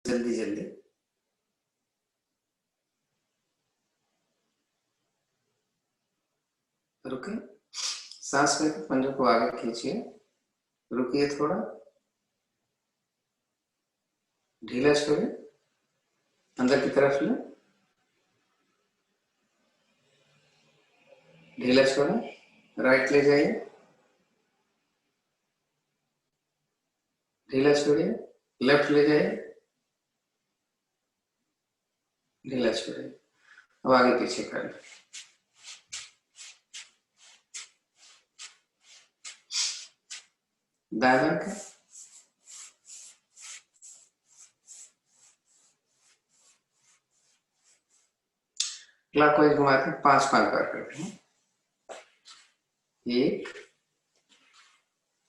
जल्दी जल्दी। रुके, सांस लेकर पंजों को आगे खींचिए, रुकिए थोड़ा, ढीला छोड़िए, अंदर की तरफ ले, ढीला छोड़ें, राइट ले जाइए, ढीला छोड़िए, लेफ्ट ले जाइए, ढीला छोड़िए। अब आगे पीछे करें। दाएं बाएं का क्लॉकवाइज घुमाते हैं, 5-5 बार करते हैं। 1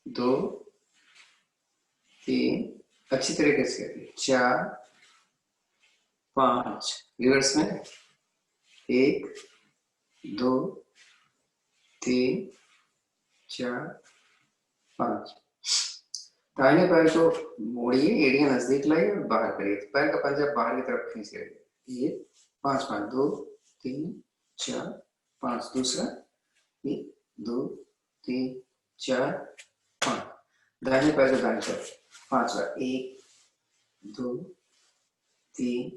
2 3, अच्छी तरीके से 4 5, रिवर्स में 1 2 3 4 5। दाहिने पैर को मोड़िए, एड़ियां नजदीक लाइए और बाहर करिए, पैर का पंजा बाहर की तरफ खींच लीजिए। 5-5, 2 3 4 5, दूसरा 1 2 3 4 5। दाहिने पैर को दाहिने तरफ 5 बार, 1 2 3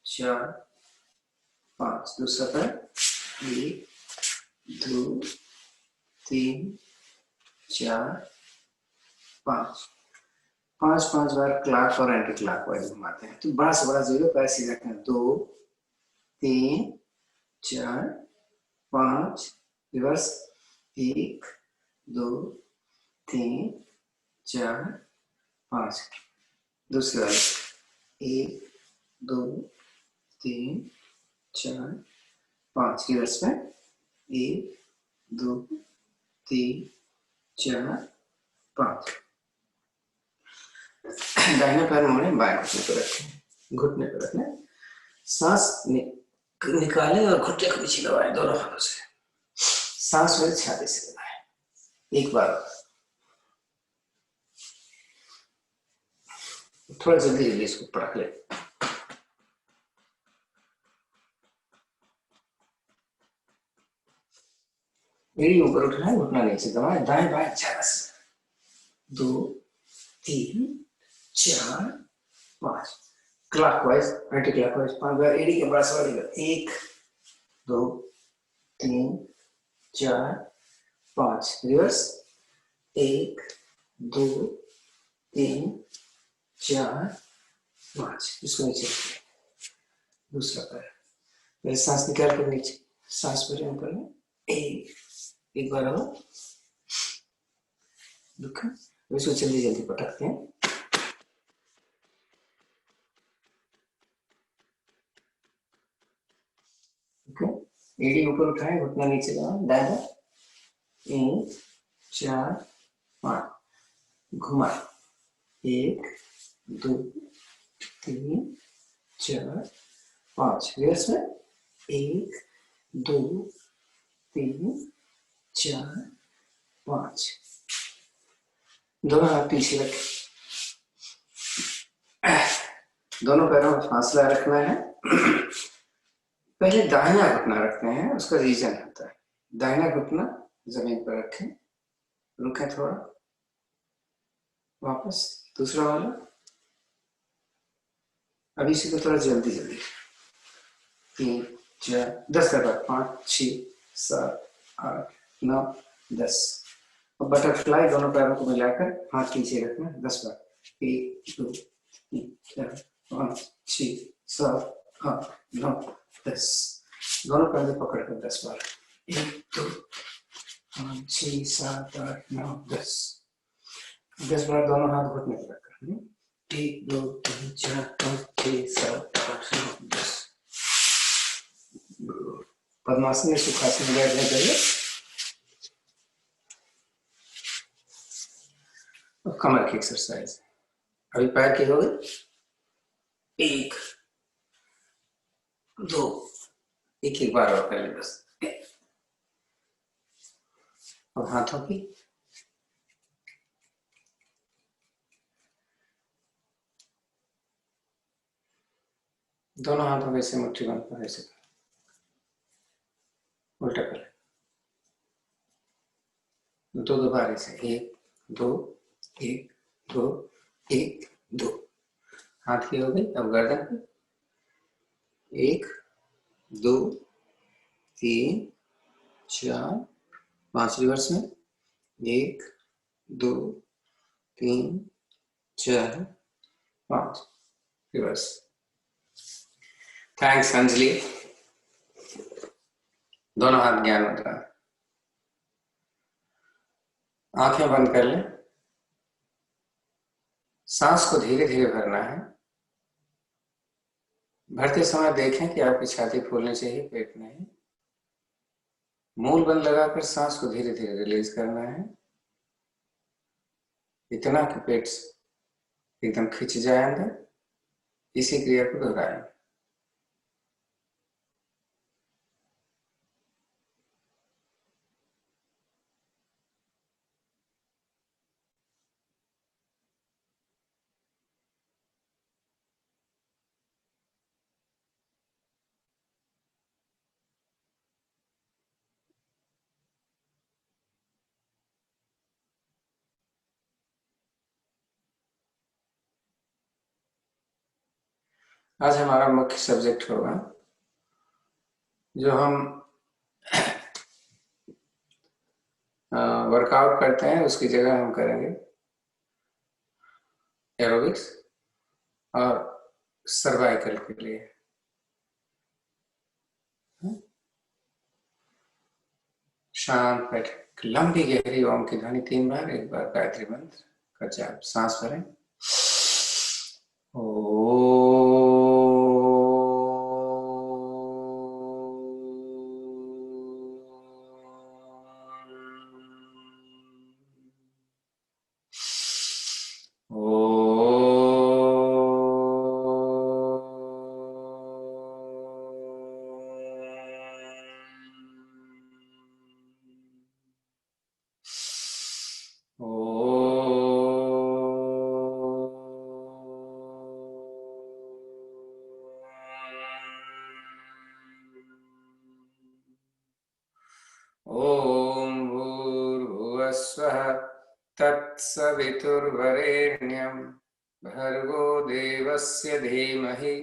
4 5, दूसरा पैर 1 2 3 4 5। 5-5 बार क्लॉक और एंटी क्लॉक वाइज घुमाते हैं। तो बड़ा से बड़ा 0 पैर सीधा रखना, 2 3 4 5, रिवर्स 1 2 3 4 5, दूसरी वाली 1 2 3 4 5, रिवर्स में 1 2 3 4 5। दाहिने पैर मोड़े, बाएं घुटने पर रखें, घुटने पर रखना, सांस निकालें और घुटने को पीछे दबाएं दोनों हाथों से, सांस में छाती से दबाएं। एक बार थोड़ा जल्दी जल्दी इसको पढ़ ले। एड़ी ऊपर उठना है, घुटना नीचे दबाएं, दाएं बाएं 2 3 4 5, क्लॉकवाइज एंटी क्लॉकवाइज 5 बार, एड़ी के बड़ा सवाल 1 2 3 4 5, रिवर्स 1 2 3 4 5, इसको नीचे, दूसरा पैर, मेरे सांस निकाल कर नीचे, सांस पर ऊपर में एक बार हो, दुख, इसको जल्दी जल्दी पटकते हैं। एड़ी ऊपर उठाए, घुटना नीचे लगाओ, दाएं 1 4 5, घुमाए 1 2 3 4 5, रिवर्स में 1 2 3 4 5, दोनों हाथ पीछे रखें, दोनों पैरों में फासला रखना है। पहले दाहिना घुटना रखते हैं, उसका रीजन होता है, दाहिना घुटना जमीन पर रखें, रुकें थोड़ा, वापस दूसरा वाला, अभी इसी को थोड़ा जल्दी जल्दी 3 4 10 कर, 5 6 7 8 9 10। और बटरफ्लाई दोनों पैरों को मिलाकर हाथ पीछे रखना 10 बार, 1 2 3 4 5 6 7 8 9 10, दोनों पैर पकड़कर 10 बार, 1 2 5 6 7 8 9 10। 10 बार दोनों हाथ घुटने पर रखकर, 1 2 3 4 5 6 7 8 9 10। पद्मासनी सुखासन बैठने के लिए कमर की एक्सरसाइज, अभी पैर की हो गई, 1 2, एक बार और पहले बस, और हाथों की दोनों हाथों को ऐसे मुट्ठी बंद कर ऐसे उल्टा कर, दो दो बार ऐसे, एक दो एक दो एक दो, हाथ की हो गई। अब गर्दन पे एक दो तीन चार पांच, रिवर्स में एक दो तीन चार पांच, रिवर्स। थैंक्स अंजलि। दोनों हाथ ज्ञान मुद्रा, आंखें बंद कर लें। सांस को धीरे धीरे भरना है। भरते समय देखें कि आपकी छाती फूलनी चाहिए, पेट नहीं। मूल बंद लगाकर सांस को धीरे धीरे रिलीज करना है, इतना कि पेट एकदम खिंच जाए अंदर। इसी क्रिया को दोहराएं। आज हमारा मुख्य सब्जेक्ट होगा, जो हम वर्कआउट करते हैं उसकी जगह हम करेंगे एरोबिक्स और सर्वाइकल के लिए। शांत बैठे, लंबी गहरी ओम की ध्वनि 3 बार, एक बार गायत्री मंत्र का जाप। सांस भरें। ओम भूर्भुवस्वः तत्सवितुर्वरेण्यं भर्गो देवस्य धीमहि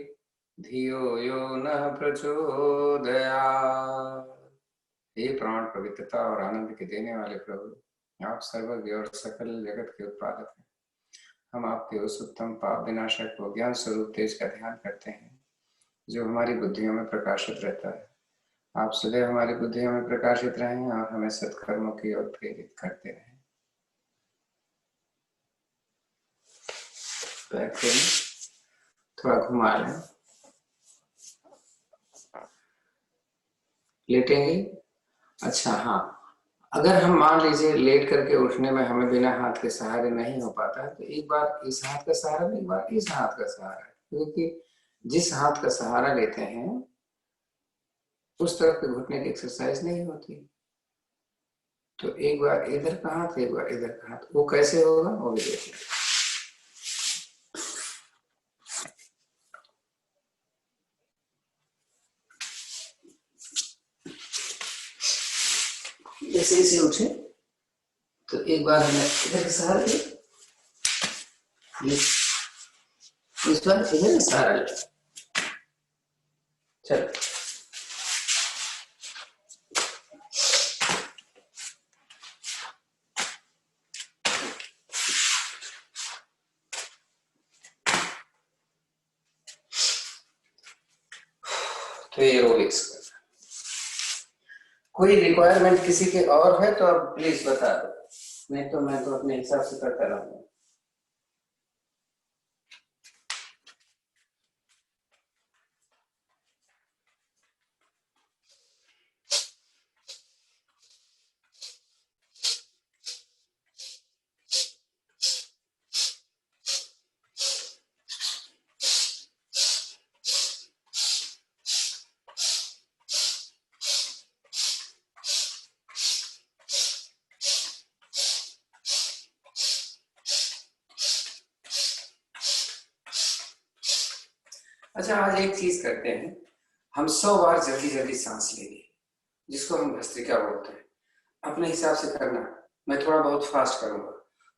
धियो यो नः प्रचोदयात्। हे प्राण पवित्रता और आनंद के देने वाले प्रभु, आप सर्वज्ञ और सकल जगत के उत्पादक हैं। हम आपके उस उत्तम पाप विनाशक व ज्ञान स्वरूप तेज का ध्यान करते हैं, जो हमारी बुद्धियों में प्रकाशित रहता है। आप सदैव हमारी बुद्धियों में प्रकाशित रहें और हमें सत्कर्मों की ओर प्रेरित करते रहें। बैक करें, थोड़ा घुमा लें, लेटेंगे। अच्छा हाँ, अगर हम मान लीजिए लेट करके उठने में हमें बिना हाथ के सहारे नहीं हो पाता है, तो एक बार इस हाथ का सहारा, एक बार इस हाथ का सहारा, क्योंकि जिस हाथ का सहारा लेते हैं उस तरफ के घुटने की एक्सरसाइज नहीं होती। तो एक बार इधर का हाथ, एक बार इधर का हाथ, वो कैसे होगा वो भी देखिए। जैसे इसे उठे तो एक बार हमें इधर का सहारा ले, इस बार इधर का सहारा ले। चलो तो ये एरोबिक्स। कोई रिक्वायरमेंट किसी के और है तो आप प्लीज बता दो, नहीं तो मैं तो अपने हिसाब से करता रहूंगा। अच्छा, आज एक चीज करते हैं, हम 100 बार जल्दी जल्दी सांस लेंगे, जिसको हम भस्त्रिका बोलते हैं। अपने हिसाब से करना, मैं थोड़ा बहुत फास्ट करूंगा।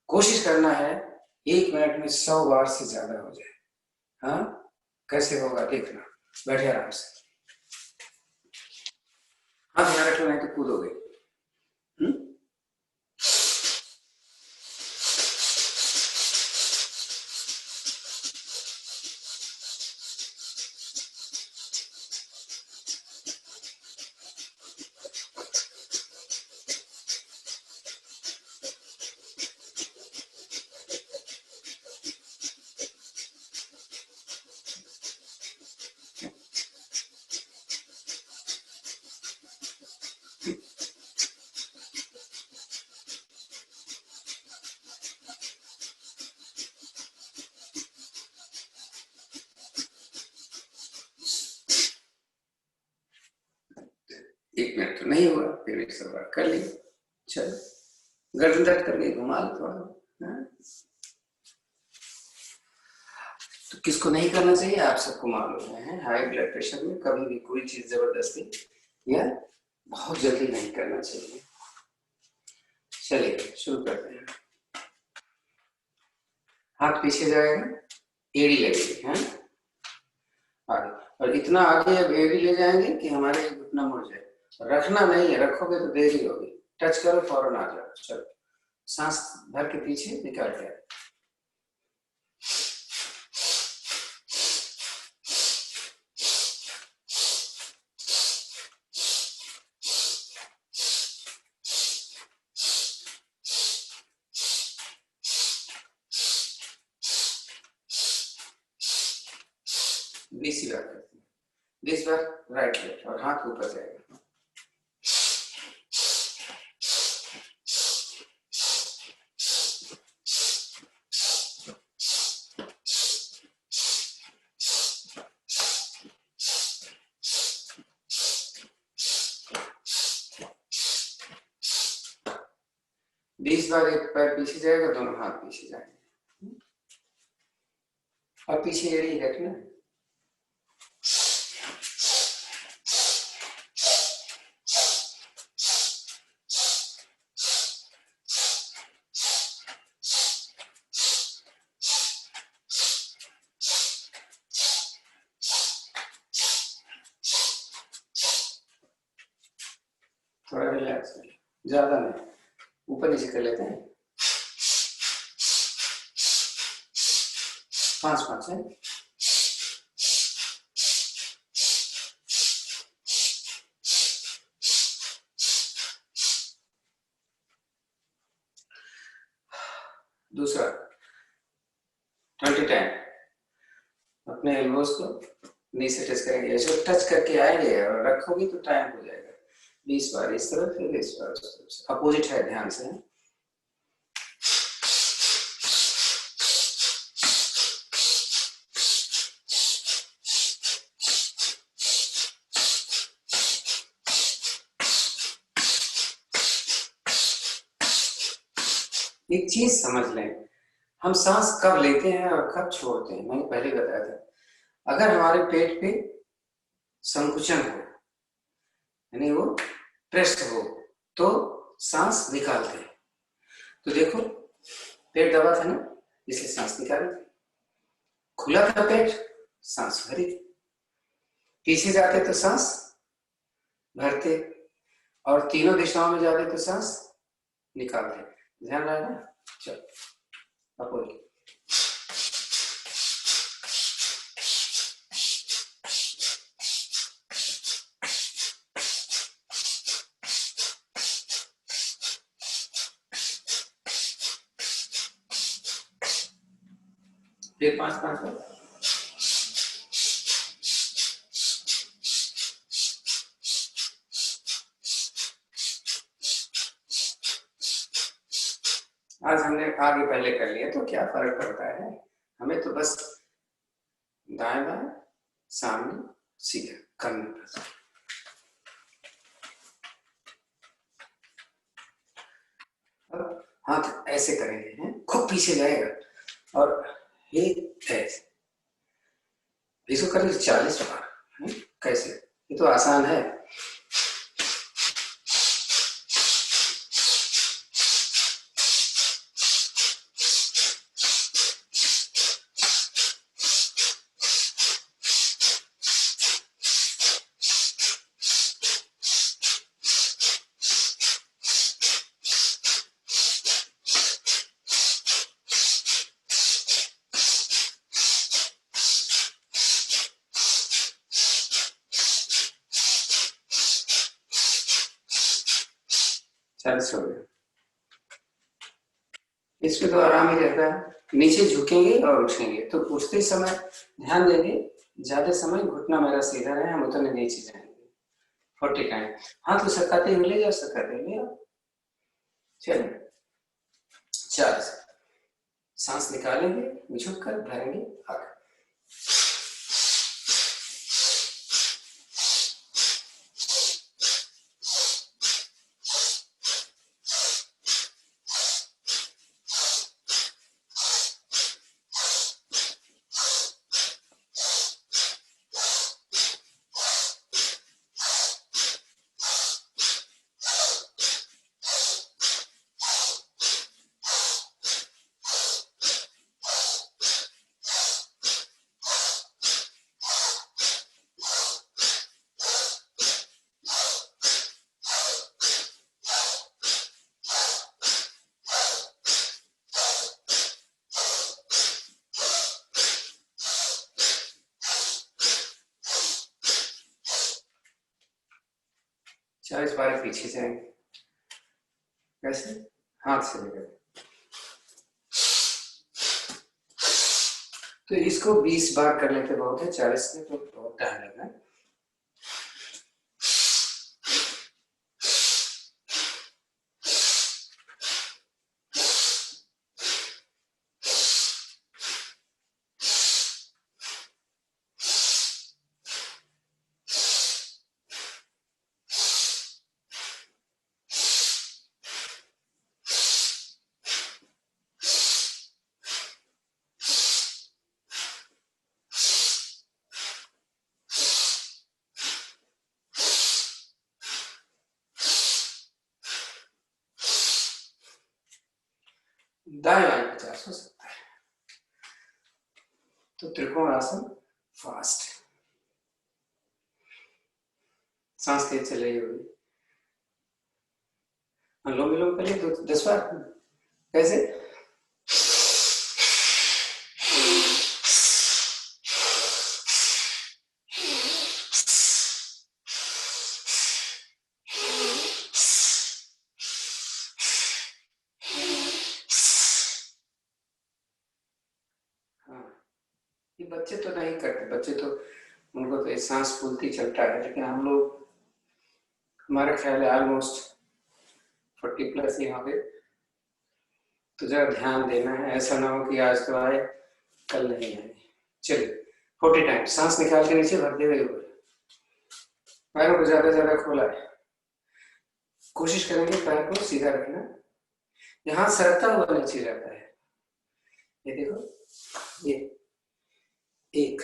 कोशिश करना है 1 मिनट में 100 बार से ज्यादा हो जाए। हाँ, कैसे होगा देखना, बैठे आराम से। हाँ, ध्यान रखना नहीं तो कूदोगे। हम्म? एक मिनट तो नहीं हुआ, फिर भी 100 बार कर लिया। चलो, गर्दन दर्द कर गई, घुमा लो थोड़ा। हाँ? तो किसको नहीं करना चाहिए, आप सबको मालूम है। हाई ब्लड प्रेशर में कभी भी कोई चीज जबरदस्ती या बहुत जल्दी नहीं करना चाहिए। चलिए शुरू करते हैं। हाथ पीछे जाएगा, एड़ी लगेगी है आगे, और इतना आगे अब एड़ी ले जाएंगे कि हमारे घुटना मुड़ जाए। रखना नहीं है, रखोगे तो देरी होगी। टच करो फौरन आ जाओ। चलो, सांस भर के पीछे निकाल के। 20 बार करते हैं। 20 बार राइट लेफ्ट, और हाथ ऊपर जाएगा। बीस बार एक पैर पीछे जाएगा, दोनों हाथ पीछे जाएंगे। और पीछे एड़ी रखना। थोड़ा रिलैक्स, ज्यादा नहीं, ऊपर नीचे कर लेते हैं। 5-5 है। दूसरा 20 टाइम अपने एल्बोस को नी से टच करेंगे। ऐसे टच करके आएंगे और रखोगे तो टाइम हो जाएगा। 20 बार इस तरफ, फिर 20 बार उस तरफ। अपोजिट है, ध्यान से। एक चीज समझ लें, हम सांस कब लेते हैं और कब छोड़ते हैं, मैंने पहले बताया था। अगर हमारे पेट पे संकुचन हो, यानी वो प्रेस्ट हो, तो सांस निकालते हैं। तो देखो, पेट दबा था ना, इसलिए सांस निकाली थी। खुला था पेट, सांस भरी थी। पीछे जाते तो सांस भरते, और तीनों दिशाओं में जाते तो सांस निकालते। ध्यान रखना। चलो, अपोजिट। फिर 5-5 बार। आज हमने आगे पहले कर लिया तो क्या फर्क पड़ता है, हमें तो बस दाएं बाएं सामने सीधा करना पड़ता है। अब हाथ ऐसे करेंगे हैं, खूब पीछे जाएगा, और एक ऐसे, इसको करें 40 बार। कैसे? ये तो आसान है। हो गया। इसमें तो आराम ही रहता है। नीचे झुकेंगे और उठेंगे, तो उठते समय ध्यान देंगे ज्यादा समय घुटना मेरा सीधा रहे, हम उतने नीचे जाएंगे। 40 टाइम। हाथ सरकाते हुए ले जाओ, सरकाते हुए ले आओ। चलिए 4 सांस निकालेंगे, झुककर भरेंगे आगे। इस बार पीछे जाएंगे। कैसे? हाथ से लेकर। तो इसको 20 बार कर लेते बहुत है, 40 में तो बहुत टाइम लगा। दाएं बाएं 50 हो सकता है। तो त्रिकोण आसन फास्ट, सांस तेज चल रही होगी। अनुलोम विलोम करिए तो 10 बार। कैसे? ये बच्चे तो नहीं करते, बच्चे तो उनको तो सांस फूलती चलता है, लेकिन हम लोग, हमारा ख्याल है ऑलमोस्ट 40 प्लस यहाँ पे, तो जरा ध्यान देना है। ऐसा ना हो कि आज तो आए कल नहीं आए। चलिए 40 टाइम। सांस निकाल के नीचे भरते हुए ऊपर, पैरों को ज्यादा खोला है। कोशिश करेंगे पैर को सीधा रखना, यहाँ सरकता हुआ नीचे जाता है। ये देखो, ये 1,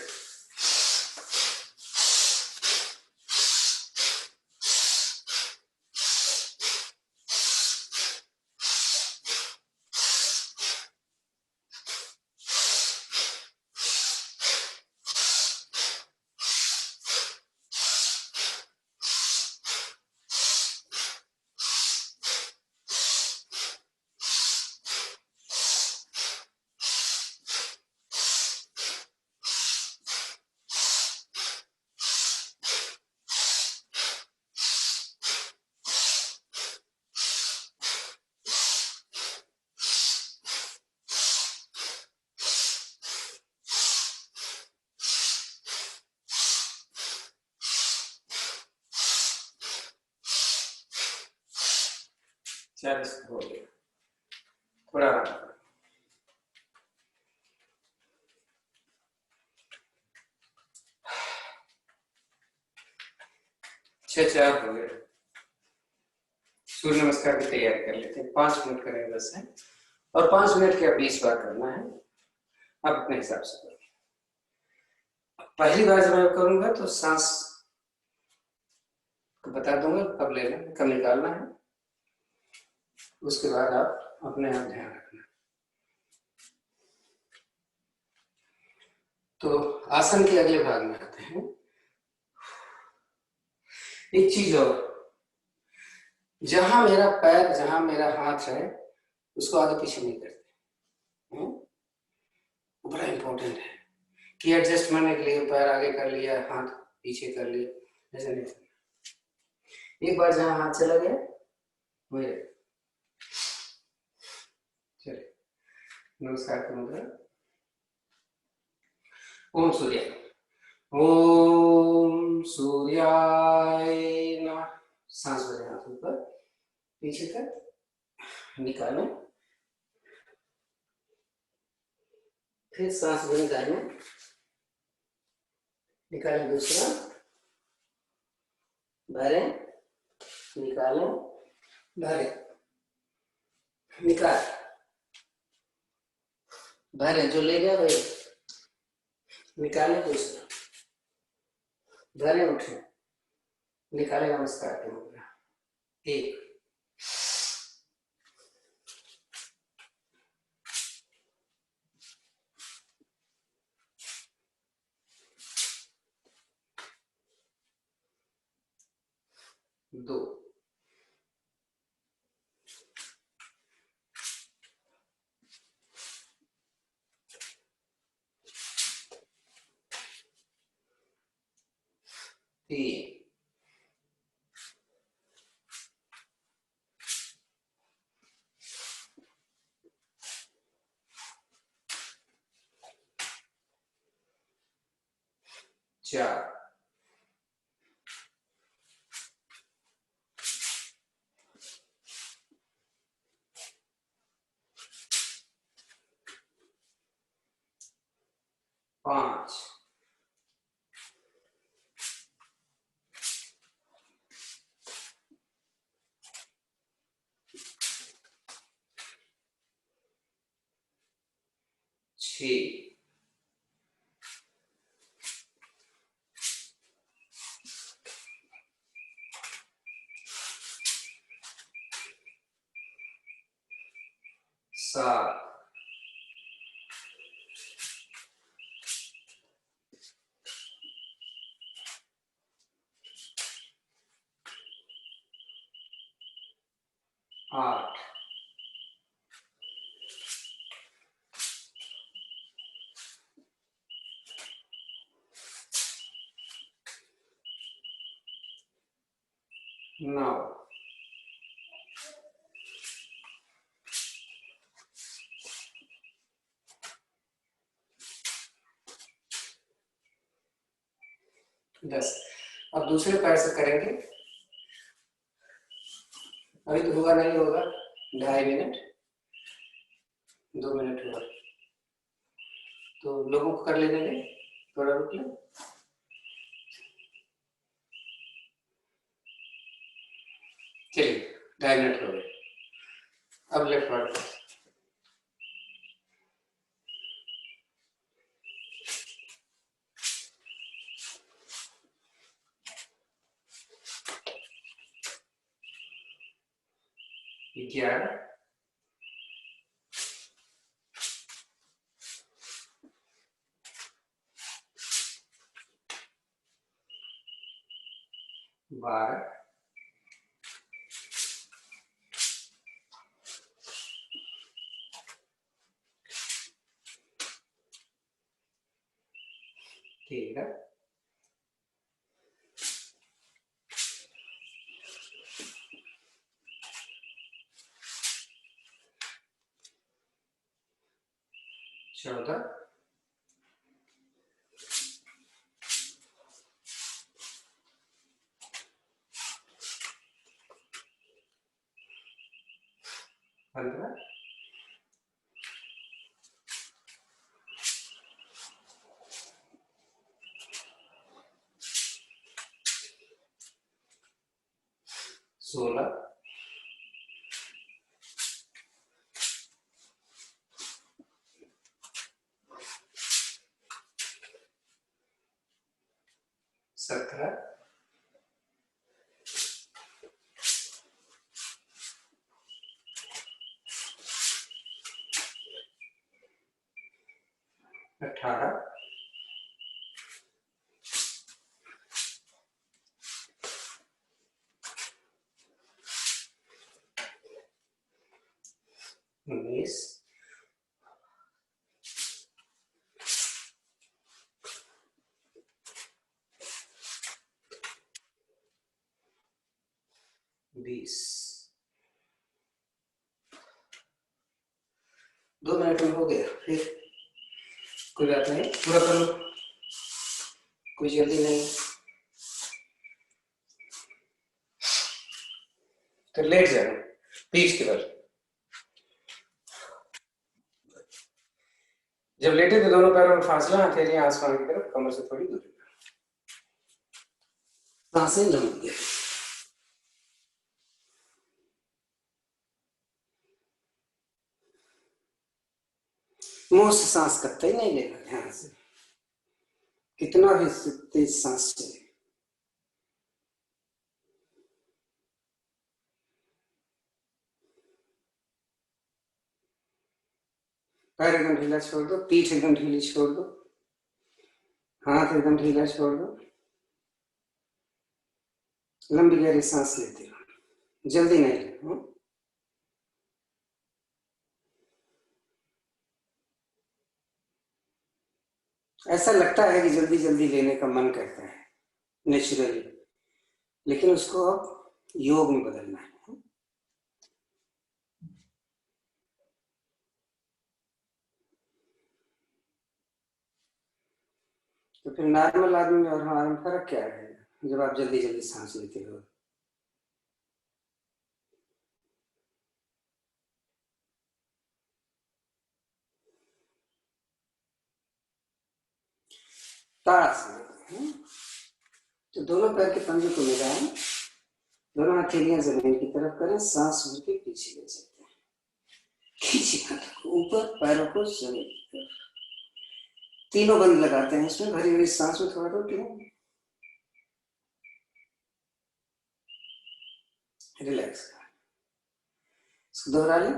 हो गया। थोड़ा आराम करो। 6 हो गए। सूर्य नमस्कार की तैयारी कर लेते हैं। 5 मिनट करेंगे बस है, और 5 मिनट के 20 बार करना है। आप अपने हिसाब से करो। पहली बार जब मैं करूंगा तो सांस को बता दूंगा कब लेना है कब निकालना है, उसके बाद आप अपने आप ध्यान रखना। तो आसन के अगले भाग में आते हैं। एक चीज और, जहां मेरा पैर जहां मेरा हाथ है उसको आगे पीछे नहीं करते, बड़ा इंपॉर्टेंट है कि एडजस्टमेंट के लिए पैर आगे कर लिया हाथ पीछे कर लिया, ऐसे नहीं। एक बार जहां हाथ चला गया वही रहे। चलिए, नमस्कार की मुद्रा। ओम सूर्याय, ओम सूर्याय नमः। सांस भरें हाथों पर, पीछे तक निकालें, फिर सांस भरें निकालें, निकालें दूसरा, भरें, निकालें, भरें, निकाल, भरें, जो ले गया वही, निकालें दूसरा, भरें, उठें, निकालें, नमस्कार की मुद्रा। एक, 2, 3, 4, 5, 6, 7, 8, 9, 10। अब दूसरे पैर से करेंगे, अभी तो हुआ नहीं होगा, 2.5 मिनट, 2 मिनट हुआ, तो लोगों को कर लेने दें, थोड़ा रुक लें। चलिए, 2.5 मिनट हो गए। अब लेफ्ट वर्ड 11, 12, 13, 14, 15, 16, 17, 17, 18, 19, 20। 2 मिनट में हो गया। फिर कोई बात नहीं, पूरा कर लो, कोई जल्दी नहीं। तो लेट जाना पीठ के बल। जब लेटे तो दोनों पैरों में फासला, हथेलियां आसमान की तरफ, कमर से थोड़ी दूरी पर, सांसें लंबी। मुंह से सांस कतई नहीं लेना, ध्यान से, कितना भी तेज सांस चले। पैर एकदम ढीला छोड़ दो, पीठ एकदम ढीली छोड़ दो, हाथ एकदम ढीला छोड़ दो। लंबी गहरी सांस लेते हो, जल्दी नहीं ले। ऐसा लगता है कि जल्दी जल्दी लेने का मन करता है नेचुरली, लेकिन उसको अब योग में बदलना है। तो फिर नॉर्मल आदमी में और हमारे में फर्क क्या है जब आप जल्दी जल्दी सांस लेते हो? ताड़ से लेते हैं, तो दोनों पैर के पंजे को मिलाएं, दोनों हथेलियां जमीन की तरफ करें, सांस भर के पीछे ले जाते हैं, खींचिए ऊपर, पैरों को जमीन की तरफ, तीनों बंद लगाते हैं। इसमें भरी हुई सांस में थोड़ा रोक लें, रिलैक्स करें, इसको दोहरा लें।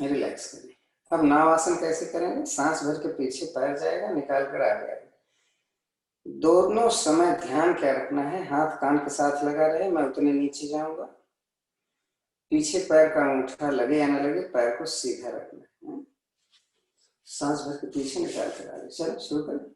रिलैक्स करें। अब नावासन कैसे करेंगे? सांस भर के पीछे पैर जाएगा, निकाल कर आ जाएगा। दोनों समय ध्यान क्या रखना है, हाथ कान के साथ लगा रहे, मैं उतने नीचे जाऊंगा, पीछे पैर का अंगूठा लगे या ना लगे, पैर को सीधा रखना है। सांस भर के पीछे निकाल कर आ जाए। चलो शुरू करें।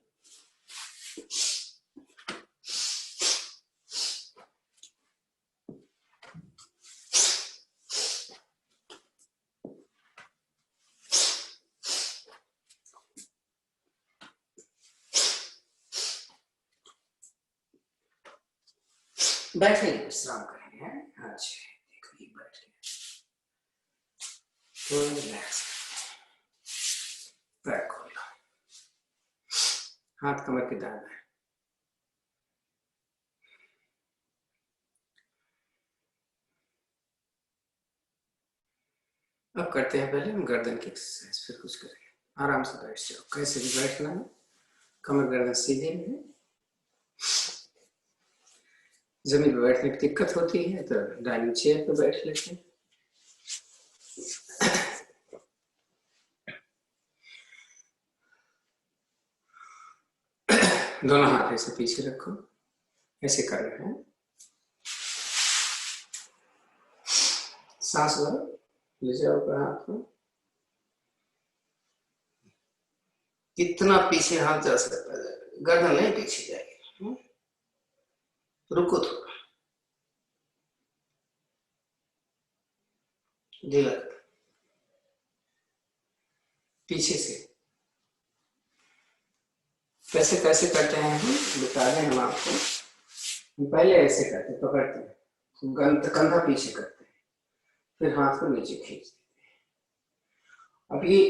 बैठे विश्राम करेंगे। हाँ जी, देखो ये बैठ गया, तो रिलैक्स, पैर खोलो, हाथ कमर के दाएं बाएं। अब करते हैं पहले हम गर्दन की एक्सरसाइज, फिर कुछ करेंगे। आराम से बैठ जाओ, कैसे भी बैठना है, कमर गर्दन सीधे है। जमीन पर बैठने की दिक्कत होती है तो डाइनिंग चेयर पर बैठ लेते हैं। दोनों हाथ ऐसे पीछे रखो, ऐसे करना है। सांस भरो, ले जाओ हाथ को, कितना पीछे हाथ जा सकता है, गर्दन नहीं पीछे जाएगी। रुको थोड़ा, ढीला पीछे से। कैसे कैसे करते हैं हम बता दें हम आपको। पहले ऐसे करते, पकड़ते हैं, कंधा पीछे करते हैं, फिर हाथ को नीचे खींचते हैं। अब ये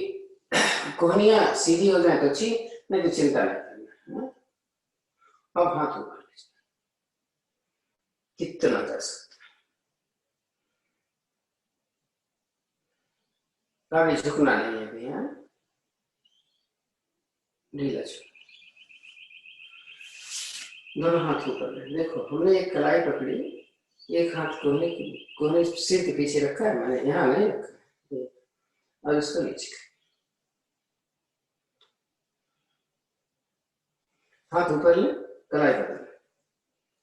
कोहनियां सीधी हो जाए तो ठीक, नहीं तो चिंता नहीं करना। अब हाथ ऊपर ले, कितना कर सकते हैं, अभी झुकना नहीं है भैया। ढीला छोड़, दोनों हाथ ऊपर ले। देखो हमने एक कलाई पकड़ी, एक हाथ कोने सिर के पीछे रखा है, मैंने यहाँ नहीं रखा है, और इसको नीचे हाथ ऊपर ले, कलाई बदल,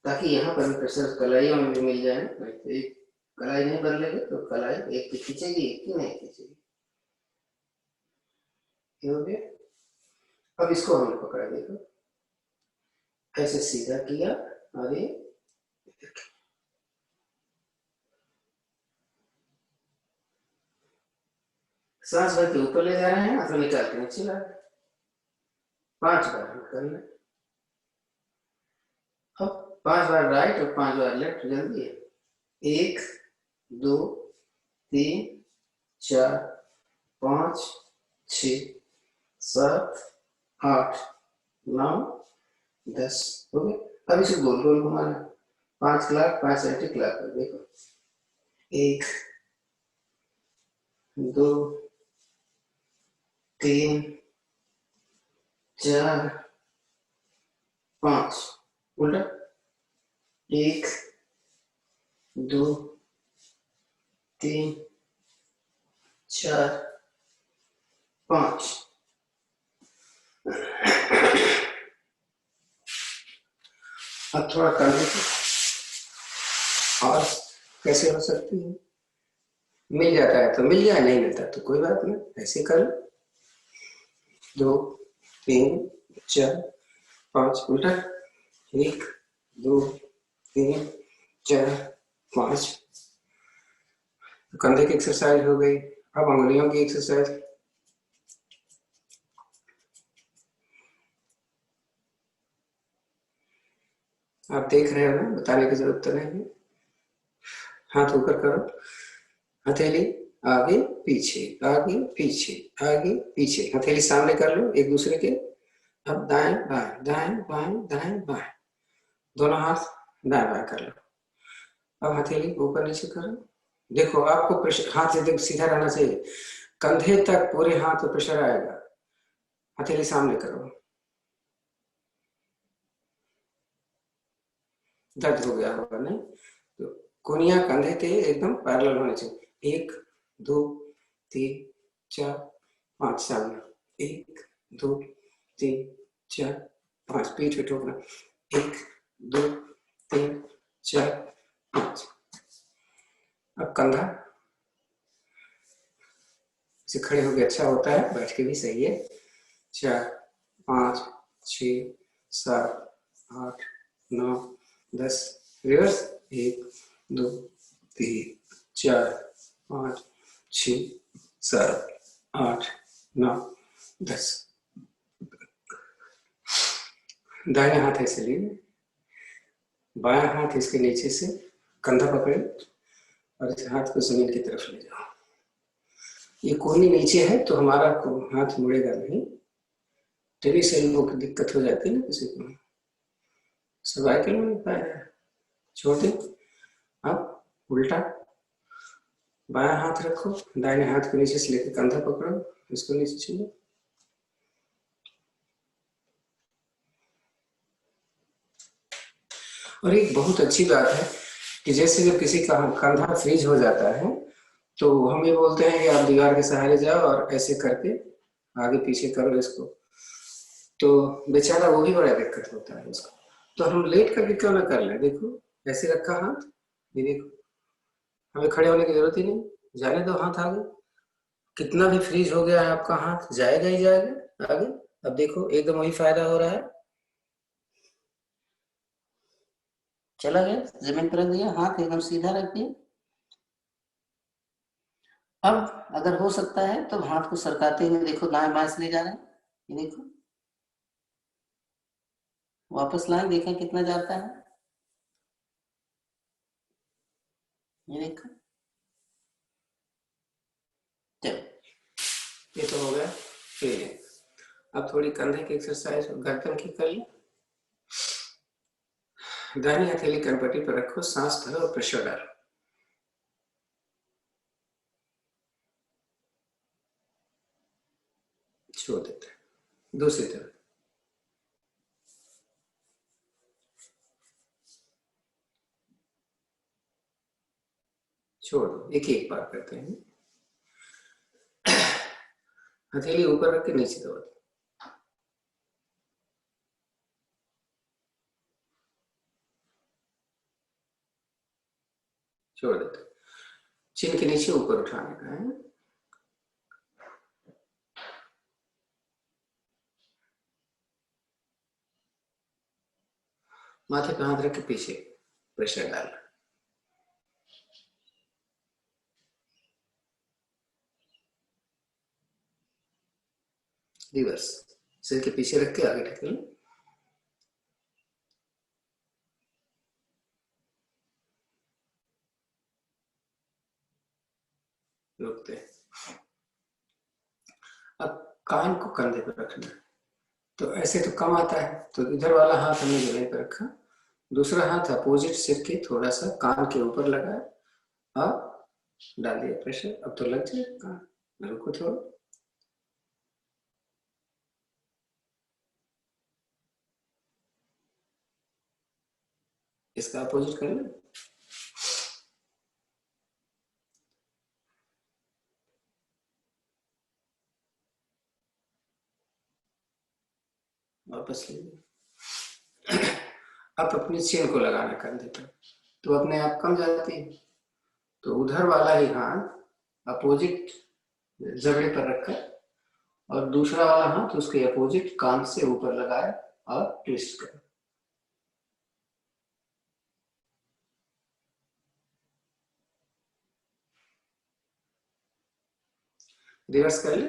ताकि यहाँ पर प्रेशर कलाइयों में भी मिल जाए। तो एक कलाई नहीं बदलेगी तो कलाई एक की खींचेगी, एक की नहीं खींचेगी। हो गया। अब इसको हमने पकड़ा, देखो ऐसे सीधा किया और ये सांस भर के ऊपर ले जा रहे हैं, अथवा निकाल के नीचे ला रहे हैं। 5 बार कर ले। अब 5 बार राइट और 5 बार लेफ्ट, जल्दी है। 1 2 3 4 5 6 7 8 9 10 हो गए। अब इसे गोल गोल घुमाना, 5 क्लॉक 5 एंटी क्लॉक। देखो 1 2 3 4 5, उल्टा 1 2 3 4 5। अब थोड़ा कंधे की और कैसे हो सकती है, मिल जाता है तो मिल जाए, नहीं मिलता तो कोई बात नहीं, ऐसे कर 2 3 4 5, उल्टा 1 2 3 4 5। कंधे की एक्सरसाइज हो गई। अब अंगुलियों की एक्सरसाइज। आप देख रहे हो ना, बताने की जरूरत तो नहीं है। हाथ ऊपर करो, हथेली आगे पीछे आगे पीछे आगे पीछे, हथेली सामने कर लो एक दूसरे के। अब दाएं बाएं दाएं बाएं दाएं बाएं, दोनों हाथ दाएं बाएं कर लो। अब हथेली ऊपर नीचे करो। देखो आपको प्रेशर, हाथ एकदम सीधा रहना चाहिए, कंधे तक पूरे हाथ पर प्रेशर आएगा। हथेली सामने करो। दर्द हो गया होगा नहीं, तो कोनिया कंधे के एकदम पैरेलल होने चाहिए। 1 2 3 4 5, सामने 1 2 3 4 5, पीठ पे ठोकना 1 2 3 4 5। अब कंधा से खड़े हो गए, अच्छा होता है, बैठ के भी सही है। 4 5 6 7 8 9 10, रिवर्स 1 2 3 4 5 6 7 8 9 10। दाहिने हाथ ऐसे लिए, बायां हाथ इसके नीचे से कंधा पकड़े और इस हाथ को जमीन की तरफ ले जाओ। ये कोहनी नीचे है तो हमारा हाथ मुड़ेगा नहीं, टेनिस एल्बो की दिक्कत हो जाती है ना किसी को, सर्वाइकल में पाया, छोड़ दे। अब उल्टा बायां हाथ रखो, दाहिने हाथ को नीचे से लेकर कंधा पकड़ो, इसको नीचे छूलो। और एक बहुत अच्छी बात है कि जैसे जब किसी का कंधा फ्रीज हो जाता है तो हम ये बोलते हैं कि आप दीवार के सहारे जाओ और ऐसे करके आगे पीछे करो इसको, तो बेचारा वो भी बड़ा दिक्कत होता है उसको। तो हम लेट करके क्यों ना कर ले। देखो ऐसे रखा हाथ, ये देखो, हमें खड़े होने की जरूरत ही नहीं, जाने दो हाथ आगे। कितना भी फ्रीज हो गया है आपका हाथ, जाएगा ही जाएगा आगे। अब देखो एकदम वही फायदा हो रहा है, चला गया, जमीन पर रख दिया, हाथ एकदम सीधा रख दिया। अब अगर हो सकता है तो हाथ को सरकाते हुए देखो, दाएं बाएं से ले जा रहे हैं, ये देखो वापस लाएं, देखें कितना जाता है, ये देखो। चलो ये तो हो गया। फिर अब थोड़ी कंधे की एक्सरसाइज गर्दन की कर ली। दाहिनी हथेली कनपट्टी पर रखो, सांस भरो और प्रेशर डालो। छोड़ देते हैं। दूसरी तरफ छोड़ दो, एक एक बार करते हैं। हथेली ऊपर रख के नीचे दबा दो। छोड़ देते, चिन के नीचे ऊपर उठाने का है। माथे पे हाथ रख के पीछे प्रेशर डालना। रिवर्स, सिर के पीछे रख के आगे ढकेल। रुकते हैं। अब कान को कंधे पर रखना है। तो ऐसे तो कम आता है, तो इधर वाला हाथ हमने जमीन पर रखा, दूसरा हाथ अपोजिट सिर के थोड़ा सा कान के ऊपर लगाया और डाल दिया प्रेशर। अब तो लग जाएगा कान। रुको थोड़ा, इसका अपोजिट कर ले। वापस ले। अब अपनी चिन को लगाना कंधे पर, तो अपने आप कम जाती है। तो उधर वाला ही हाथ अपोजिट जबड़े पर रखकर और दूसरा वाला हाथ उसके अपोजिट कान से ऊपर लगाया और ट्विस्ट कर। रिवर्स कर ले।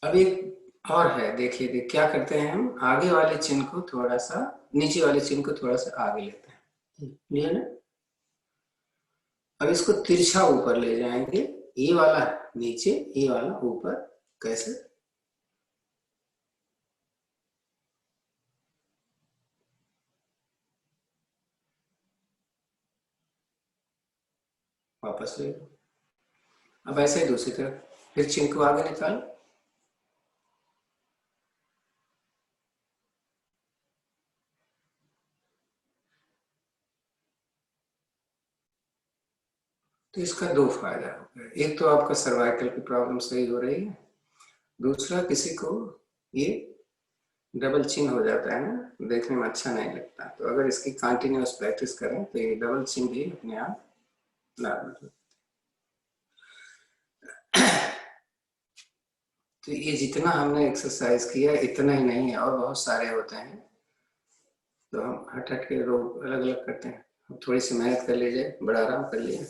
अब एक और है, देखिए क्या करते हैं हम, आगे वाले चिन्ह को थोड़ा सा, नीचे वाले चिन्ह को थोड़ा सा आगे लेते हैं, क्लियर है। अब इसको तिरछा ऊपर ले जाएंगे, ये वाला नीचे, ये वाला ऊपर। कैसे? वापस ले लो। अब ऐसे ही दूसरी तरफ, फिर चिन्ह को आगे निकालो। तो इसका दो फायदा हो गया, एक तो आपका सर्वाइकल की प्रॉब्लम सही हो रही है, दूसरा किसी को ये डबल चिन हो जाता है ना, देखने में अच्छा नहीं लगता। तो अगर इसकी कंटिन्यूअस प्रैक्टिस करें तो ये डबल चिन भी अपने आप नॉर्मल। तो ये जितना हमने एक्सरसाइज किया इतना ही नहीं है, और बहुत सारे होते हैं, तो हम हट हट के रोग अलग अलग करते हैं। अब थोड़ी सी मेहनत कर लीजिए, बड़ा आराम कर लिए।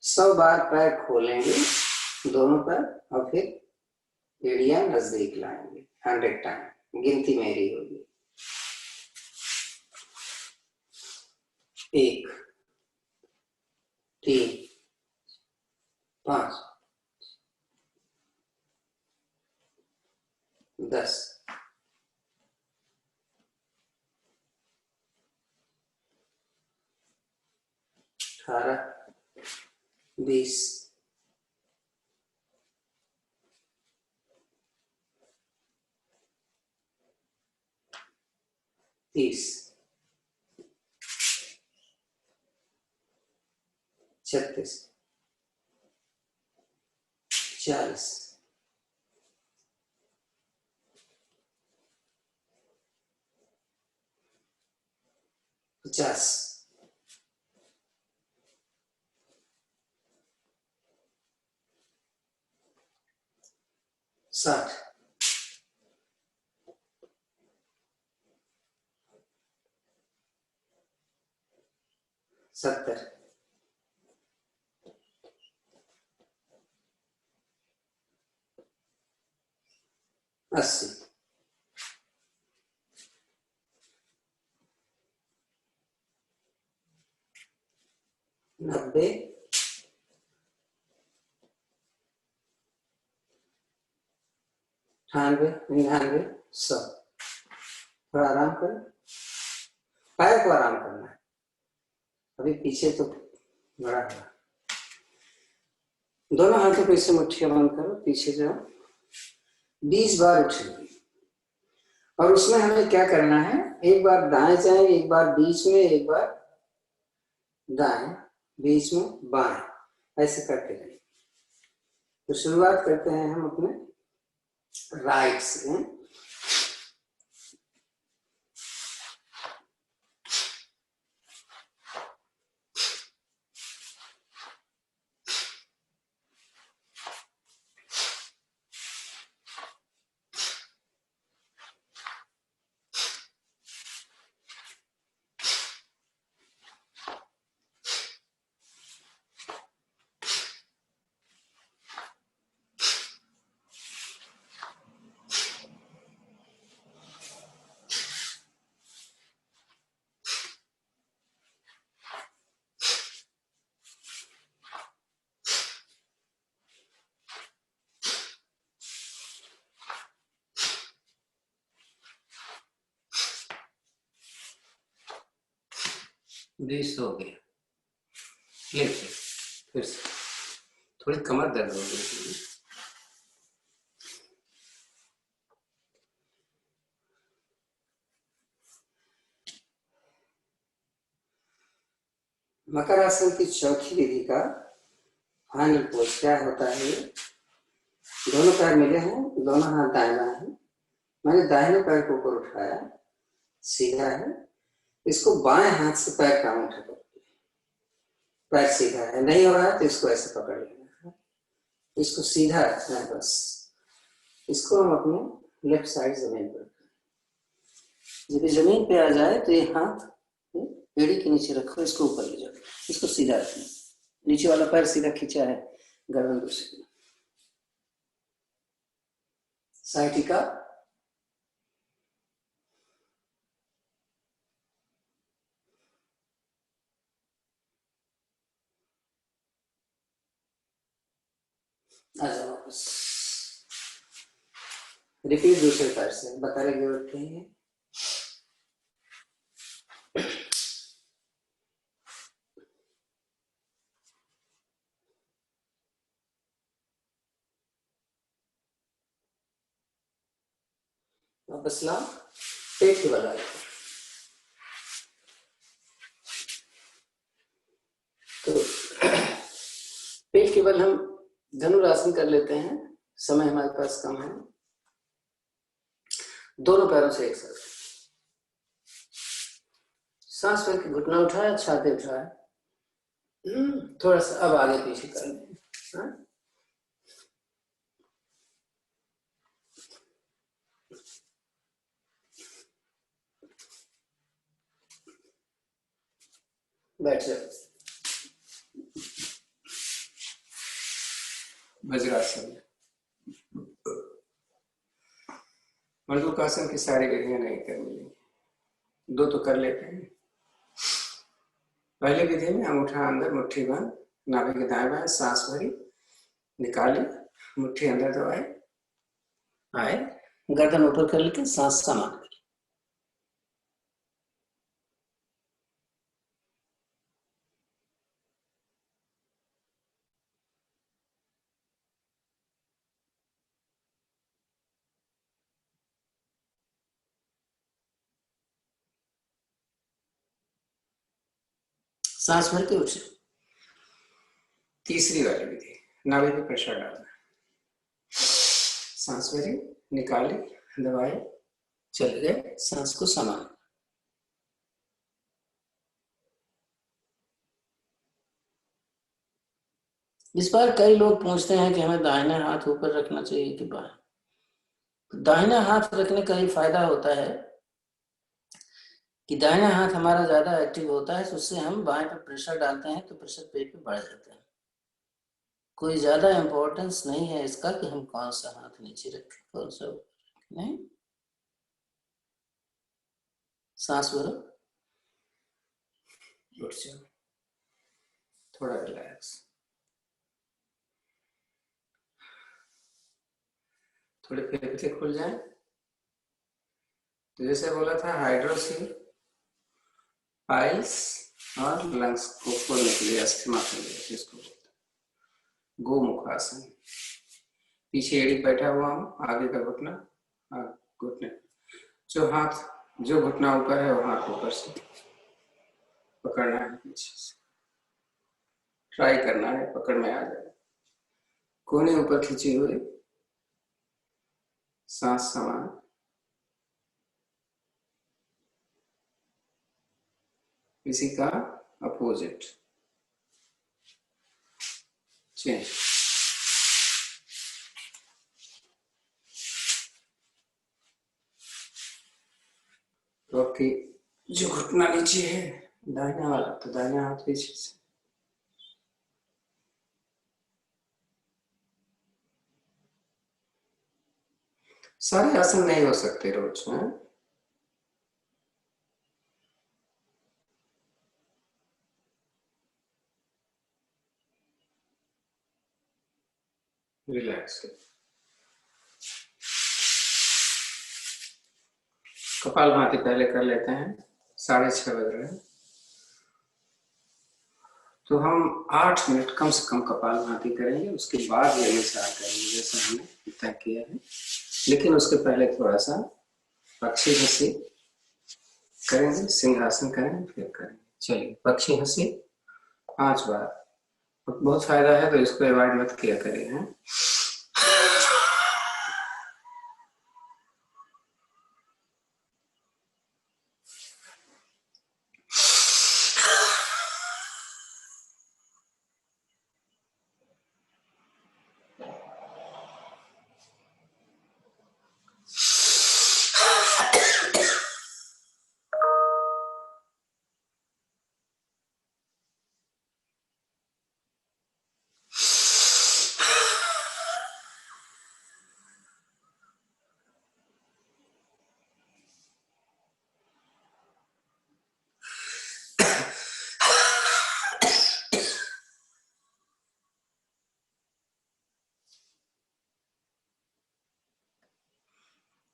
100 बार पैर खोलेंगे दोनों पर और फिर एड़ियां नजदीक लाएंगे 100 टाइम। गिनती मेरी होगी, 1, 3, 5, 10, 18, 20, 30, 36, 40, 50, 60, 70, 80, 90, 98, 99, 100। थोड़ा आराम करें, पैर को आराम करना है। अभी पीछे तो बड़ा है। दोनों हाथों को इससे मुट्ठियां बंद करो, पीछे जाओ, 20 बार उठेंगे। और उसमें हमें क्या करना है, एक बार दाएं जाएंगे, एक बार बीच में, एक बार दाएं, बीच में, बाएं, ऐसे करते रहेंगे। तो शुरुआत करते हैं हम अपने राइट से। 20 हो गया। फिर से थोड़ी कमर दर्द हो गई। मकर आसन की चौथी विधि का हानि पोज क्या होता है। दोनों पैर मिले हैं, दोनों हाथ दाएं बाएं हैं। मैंने दाहिने पैर को ऊपर उठाया, सीधा है। इसको बाएं हाथ से पैर का उठा दो, पैर सीधा है। नहीं हो रहा है तो इसको ऐसे पकड़ लेना है, इसको सीधा रखना है बस। इसको हम अपने लेफ्ट साइड जमीन पर, जब जमीन पे आ जाए तो ये हाथ एड़ी के नीचे रखो, इसको ऊपर ले जाओ, इसको सीधा रखना। नीचे वाला पैर सीधा खींचा है, गर्दन दूसरी साइटिका। आ जाओ वापस। रिपीट दूसरे पैर से, बता रहे उठते हैं। वापस लाओ, पेट के बल आए तो पेट के बल हम धनुरासन कर लेते हैं। समय हमारे पास कम है। दोनों पैरों से एक साथ सांस भर के घुटना उठाया, छाती उठाया, थोड़ा सा अब आगे पीछे कर लें। बैठ जाओ। वज्रासन। मर्दुकासन की सारी विधियां नहीं करनी, दो तो कर लेते हैं। पहले विधि में अंगूठा अंदर, मुट्ठी बंद, नाभि के दाएं बाएं, सांस भरी, निकाली, मुट्ठी अंदर दबाए, आए, गर्दन ऊपर कर लेके सांस समान। सांस भर के उठे। तीसरी वाली विधि, नाभि पे प्रेशर डालना, सांस भरी, निकाली, दबाए, चले गए, सांस को समान। इस बार कई लोग पूछते हैं कि हमें दाहिना हाथ ऊपर रखना चाहिए कि बाएं। दाहिना हाथ रखने का ये फायदा होता है कि दाहिना हाथ हमारा ज्यादा एक्टिव होता है, तो उससे हम बाएं पर प्रेशर डालते हैं तो प्रेशर पेट पे बढ़ जाता है। कोई ज्यादा इंपॉर्टेंस नहीं है इसका कि हम कौन सा हाथ नीचे रखें, कौन सा ऊपर। नहीं, सांस भरो, उठ जाओ, थोड़ा रिलैक्स, थोड़े फेफड़े खुल जाए। तो जैसे बोला था, हाइड्रोसील, पाइल्स, और लंग्स को खोलने के लिए अस्थमा के लिए इसको बोलते हैं गोमुखासन। पीछे एड़ी बैठा हुआ हूँ, आगे का घुटना, घुटने जो घुटना ऊपर है वो हाथ ऊपर से पकड़ना है, पीछे से ट्राई करना है, पकड़ में आ जाए। कोहनी ऊपर खींची हुई, सांस समान, इसी का अपोजिट चेंज। तो आपकी जो घुटना नीचे है दाहिना वाला, तो दाहिना हाथ पीछे से, सारे आसन नहीं हो सकते रोज में। रिलैक्स, कपालभाति पहले कर लेते हैं। 6:30 बज रहे हैं, तो हम 8 मिनट कम से कम कपालभाति करेंगे, उसके बाद ये विचार करेंगे जैसे हमने तय किया है। लेकिन उसके पहले थोड़ा सा पक्षी हंसी करेंगे, सिंहासन करेंगे, फिर करेंगे। चलिए, पक्षी हंसी 5 बार। बहुत फायदा है, तो इसको अवॉइड मत किया करें। हैं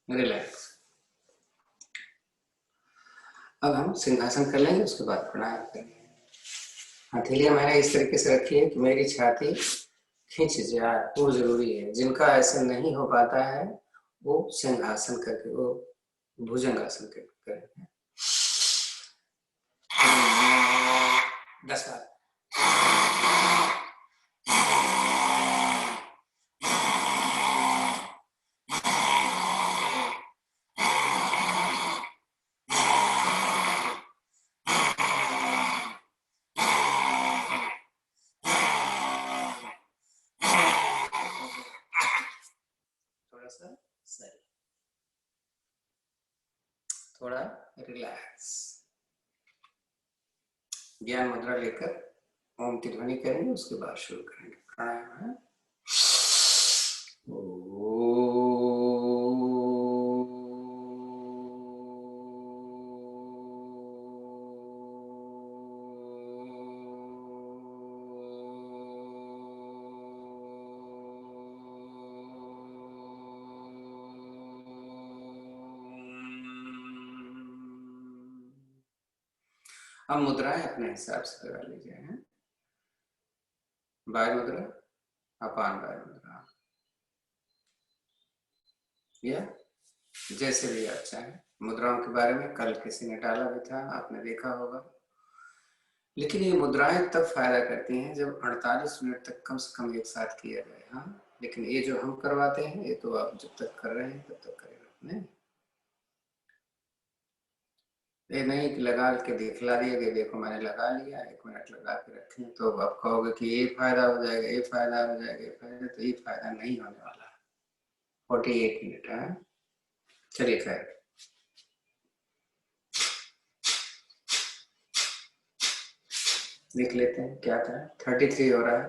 रिलैक्स। अब हम सिंहासन कर लेंगे, उसके बाद प्राणायाम करेंगे। हथेलियां मैंने इस तरीके से रखी है कि मेरी छाती खींच जाए, वो जरूरी है। जिनका ऐसा नहीं हो पाता है वो सिंहासन करके, वो भुजंगासन करें। 10 बार। थोड़ा सा सही, थोड़ा रिलैक्स। ज्ञान मुद्रा लेकर ओम की ध्वनि करेंगे, उसके बाद शुरू करेंगे प्राणायाम है। अब मुद्राएं अपने हिसाब से लगा लीजिए। हैं वायु मुद्रा, अपान वायु मुद्रा, या जैसे भी आप चाहें। मुद्राओं के बारे में कल किसी ने डाला भी था, आपने देखा होगा। लेकिन ये मुद्राएं तब फायदा करती हैं जब 48 मिनट तक कम से कम एक साथ किया जाए। हाँ, लेकिन ये जो हम करवाते हैं, ये तो आप जब तक कर रहे हैं तब तक करेगा नहीं। ये नहीं कि लगा के दिखला दिया कि देखो मैंने लगा लिया, 1 मिनट लगा के रखें, तो आप कहोगे कि ये फायदा हो जाएगा, ये फायदा हो जाएगा, ये फायदा, तो ये फायदा नहीं होने वाला। 48 मिनट है। चलिए खैर, देख लेते हैं क्या था। 33 हो रहा है,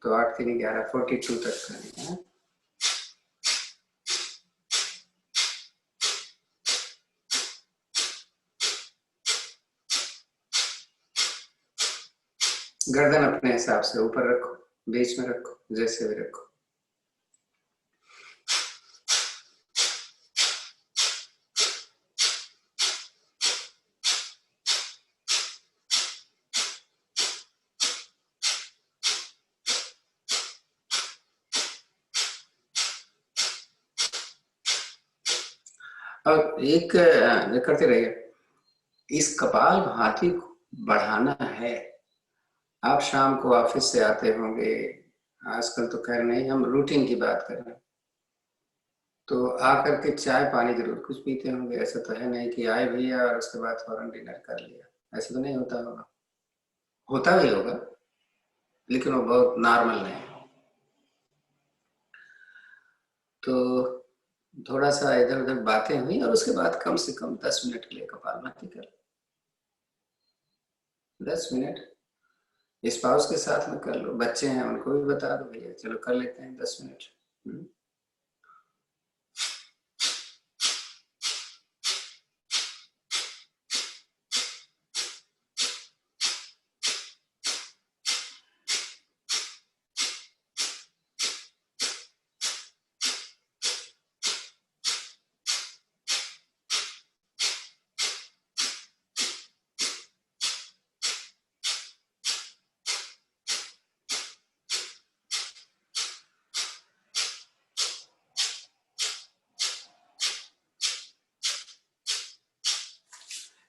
तो 8 3 11, 42 तक करेंगे। है गर्दन अपने हिसाब से ऊपर रखो, बीच में रखो, जैसे भी रखो। और एक करते रहिए, इस कपाल भाती को बढ़ाना है। आप शाम को ऑफिस से आते होंगे, आजकल तो खैर नहीं, हम रूटीन की बात कर रहे हैं, तो आकर के चाय पानी जरूर कुछ पीते होंगे। ऐसा तो है नहीं कि आए भैया और उसके बाद फौरन डिनर कर लिया, ऐसा तो नहीं होता होगा। होता भी होगा लेकिन वो बहुत नॉर्मल नहीं। तो थोड़ा सा इधर उधर बातें हुई और उसके बाद कम से कम 10 मिनट के लिए कपालभाति कर, 10 मिनट स्पाउस के साथ में कर लो, बच्चे हैं उनको भी बता दो भैया चलो कर लेते हैं 10 मिनट।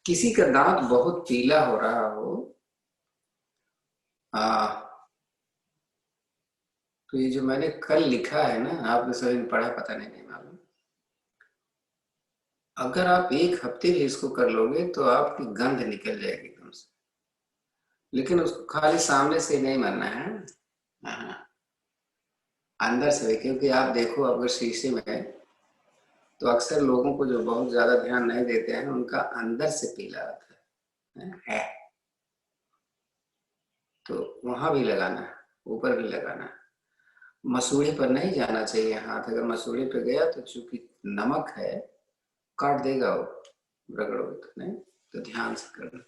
किसी का दांत बहुत पीला हो रहा हो, तो ये जो मैंने कल लिखा है ना, आपने सभी ने पढ़ा पता नहीं मालूम, अगर आप एक हफ्ते भी इसको कर लोगे तो आपकी गंध निकल जाएगी एकदम से। लेकिन उसको खाली सामने से नहीं मानना है, हाँ, अंदर से भी। क्योंकि आप देखो अगर शीशे में तो अक्सर लोगों को जो बहुत ज्यादा ध्यान नहीं देते हैं उनका अंदर से पीला आता है। तो वहां भी लगाना है, ऊपर भी लगाना है। मसूड़े पर नहीं जाना चाहिए हाथ, अगर मसूड़े पे गया तो चूंकि नमक है काट देगा वो, रगड़ोगे तो नहीं, तो ध्यान से करना।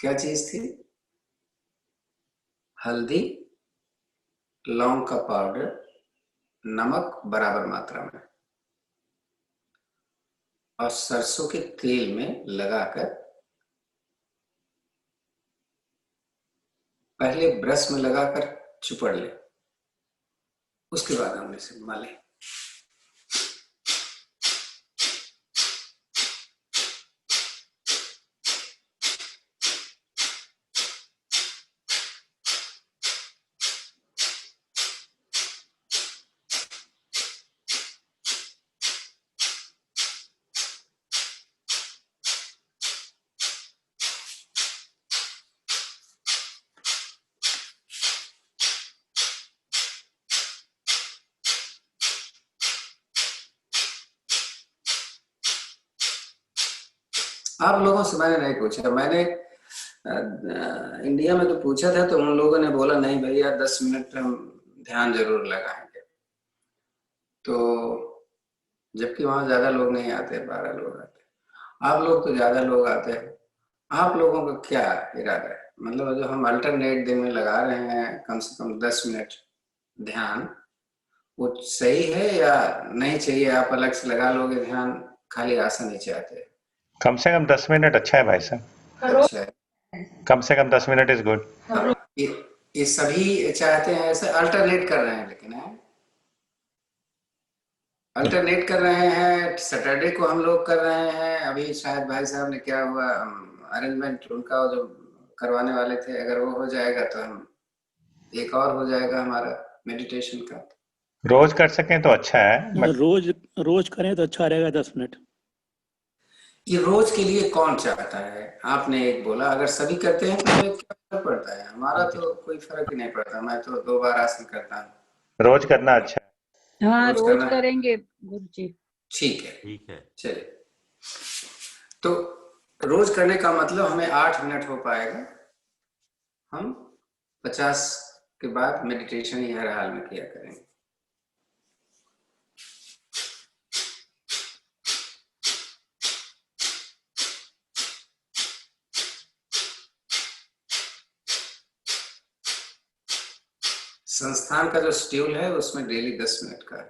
क्या चीज थी? हल्दी, लौंग का पाउडर, नमक बराबर मात्रा में, और सरसों के तेल में लगाकर पहले ब्रश में लगाकर चुपड़ ले, उसके बाद हमने से मले। आप लोगों से मैंने नहीं पूछा, मैंने इंडिया में तो पूछा था तो उन लोगों ने बोला नहीं भैया 10 मिनट हम ध्यान जरूर लगाएंगे। तो जबकि वहां ज्यादा लोग नहीं आते, 12 लोग आते, आप लोग तो ज्यादा लोग आते हैं। आप लोगों का क्या इरादा है? मतलब जो हम अल्टरनेट दिन में लगा रहे हैं कम से कम 10 मिनट ध्यान, वो सही है या नहीं चाहिए? आप अलग से लगा लोगे ध्यान, खाली आसन ही चाहते हैं? कम से कम 10 मिनट अच्छा है भाई साहब। अच्छा है। कम से कम 10 मिनट इज गुड। ये, ये सभी चाहते हैं ऐसे अल्टरनेट कर रहे हैं, लेकिन है अल्टरनेट कर रहे हैं। सैटरडे को हम लोग कर रहे हैं, अभी शायद भाई साहब ने क्या हुआ अरेंजमेंट उनका जो करवाने वाले थे, अगर वो हो जाएगा तो हम एक और हो जाएगा हमारा मेडिटेशन का। रोज कर सकें तो अच्छा है अगर रोज रोज करें तो अच्छा रहेगा 10 मिनट। ये रोज के लिए कौन चाहता है? आपने एक बोला अगर सभी करते हैं तो हमें क्या फर्क पड़ता है, हमारा तो कोई फर्क ही नहीं पड़ता। मैं तो 2 बार आसन करता हूँ। रोज करना अच्छा है। हाँ रोज रोज करना करेंगे गुरु जी। ठीक है, ठीक है। चलिए। तो रोज करने का मतलब हमें 8 मिनट हो पाएगा, हम 50 के बाद मेडिटेशन ही हर हाल में किया करेंगे। संस्थान का जो शेड्यूल है उसमें डेली 10 मिनट का है।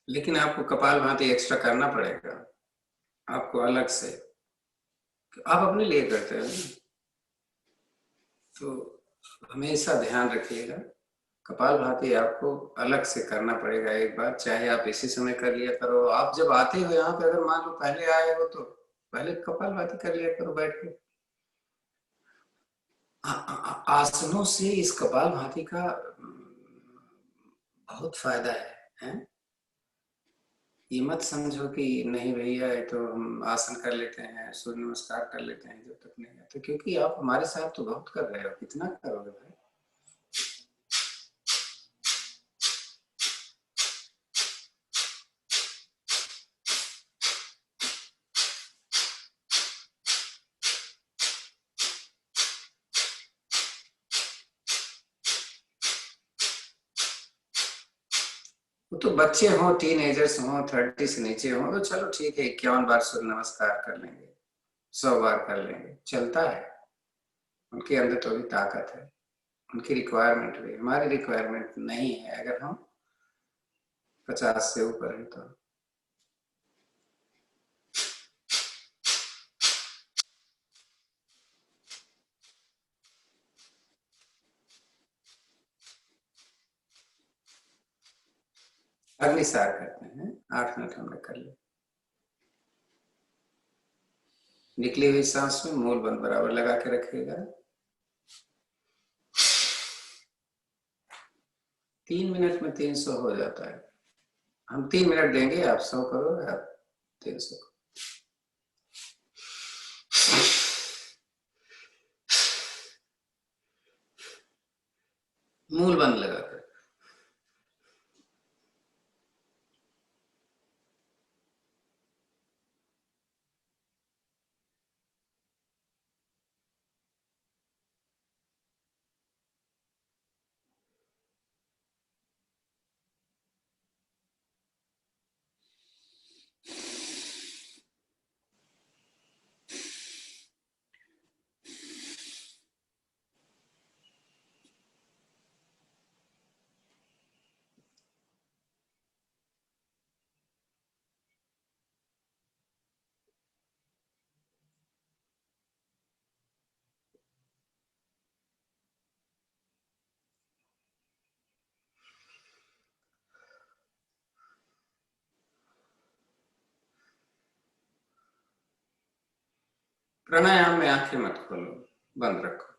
लेकिन आपको कपालभाति एक्स्ट्रा करना पड़ेगा, आपको अलग से। आप अपने लिए करते हो, तो हमेशा ध्यान रखिएगा, कपालभाति आपको अलग से करना पड़ेगा एक बार, चाहे आप इसी समय कर लिया करो। आप जब आते हो यहाँ पे, अगर मान लो पहले आए हो तो पहले कपालभाति कर लिया करो बैठ के। आसनों से इस कपालभाति का बहुत फायदा है? ये मत समझो कि नहीं भैया ये तो हम आसन कर लेते हैं, सूर्य नमस्कार कर लेते हैं जब तक नहीं आते, क्योंकि आप हमारे साथ तो बहुत कर रहे हो, कितना करोगे भाई। वो तो बच्चे हों, टीनेजर्स हों, 30 से नीचे हों तो चलो ठीक है, 51 बार सूर्य नमस्कार कर लेंगे, 100 बार कर लेंगे, चलता है। उनके अंदर तो भी ताकत है, उनकी रिक्वायरमेंट भी, हमारी रिक्वायरमेंट नहीं है अगर हम 50 से ऊपर है तो। अग्निसार करते हैं, 8 मिनट हमने कर लिया। निकली हुई सांस में मूल बंद बराबर लगा के रखिएगा। 3 मिनट में 300 हो जाता है। हम 3 मिनट देंगे, आप 100 करो, आप 300 करो। मूल बंद लगा कर। प्राणायाम में आंखें मत खोलो, बंद रखो।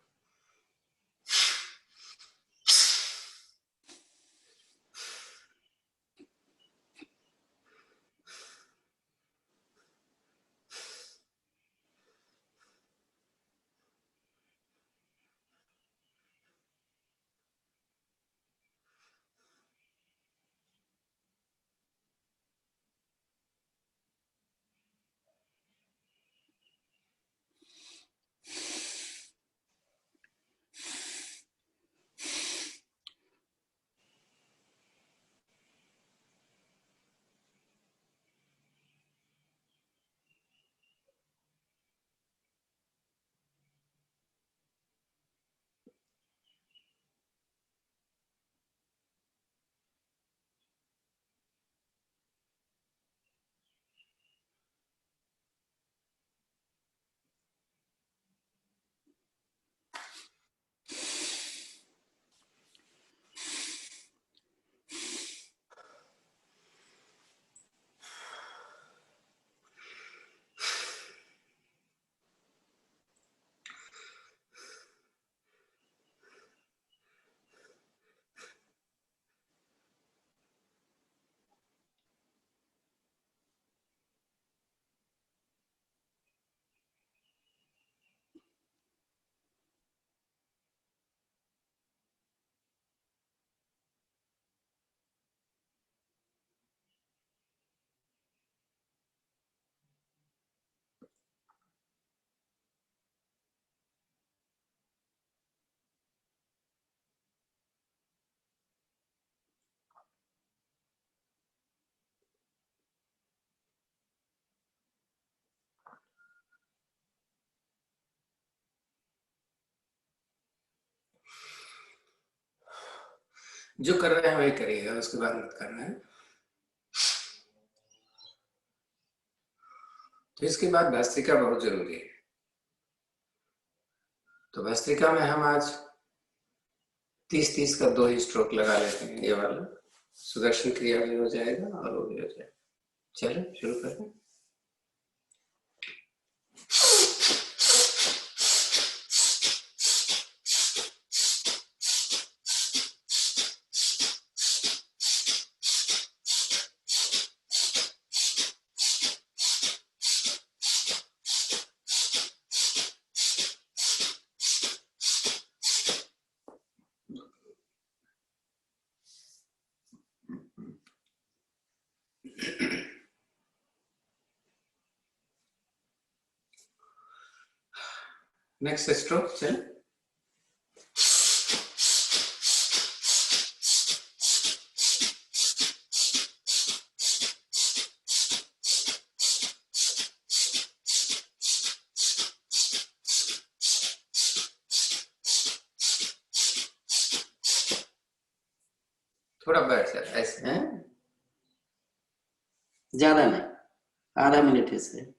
जो कर रहे हैं वही करिएगा, उसके बाद मत करना है। तो इसके बाद भस्त्रिका बहुत जरूरी है। तो भस्त्रिका में हम आज 30-30 का 2 ही स्ट्रोक लगा लेते हैं। ये वाला सुदर्शन क्रिया भी हो जाएगा और वो भी हो जाएगा। चलो शुरू करते हैं। नेक्स्ट स्ट्रोक चल। थोड़ा बैठ जाए ऐसे हैं, ज्यादा नहीं, आधा मिनट इससे।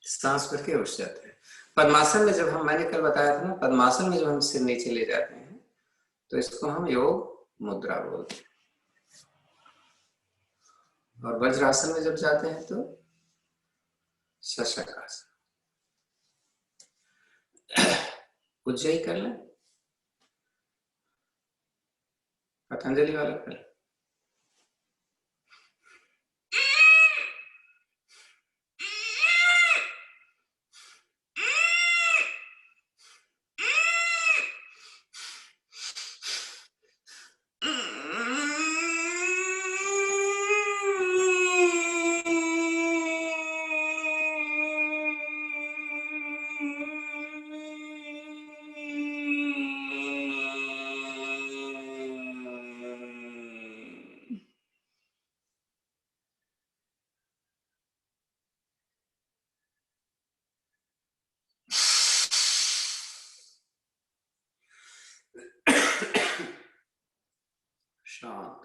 सांस भर के उठ जाते हैं। पद्मासन में जब हम, मैंने कल बताया था ना, पद्मासन में जब हम सिर नीचे ले जाते हैं तो इसको हम योग मुद्रा बोलते हैं। और वज्रासन में जब जाते हैं तो शशकासन। उज्जयी कर लें, पतंजलि वाला कर लें। शांत।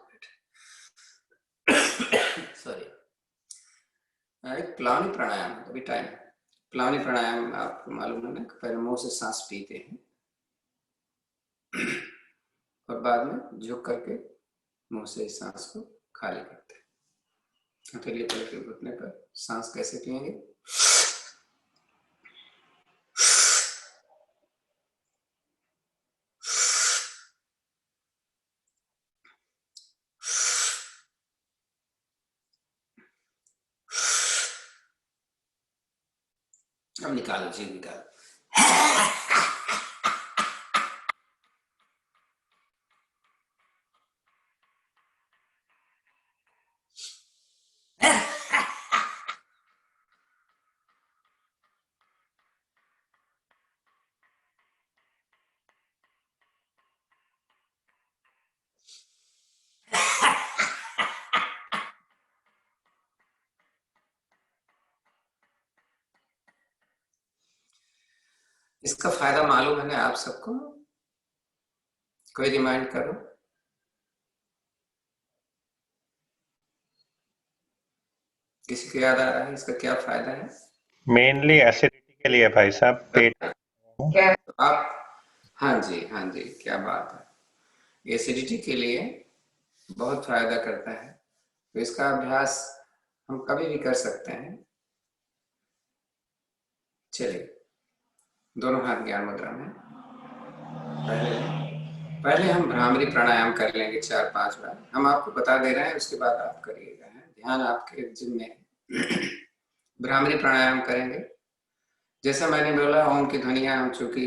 सॉरी, एक प्लावनी प्राणायाम है, अभी टाइम। प्लावनी प्राणायाम आपको मालूम है ना, पहले मुंह से सांस पीते हैं और बाद में झुक करके मुंह से सांस को खाली करते हैं। हथेली पकड़ के घुटने पर सांस कैसे पिएंगे? अब निकालो जी, निकालो। इसका फायदा मालूम है ना आप सबको? कोई रिमाइंड करो। किसी को याद आ रहा है इसका क्या फायदा है? मेनली एसिडिटी के लिए भाई साहब, पेट। क्या तो आप, हाँ जी हाँ जी, क्या बात है। एसिडिटी के लिए बहुत फायदा करता है। तो इसका अभ्यास हम कभी भी कर सकते हैं। चलिए, दोनों हाथ ज्ञान मुद्रा में। पहले हम भ्रामरी प्राणायाम कर लेंगे 4-5 बार। हम आपको बता दे रहे हैं, उसके बाद आप करिएगा। ध्यान आपके जिम्मे है। भ्रामरी प्राणायाम करेंगे। जैसा मैंने बोला, ओम की ध्वनियां हम चूंकि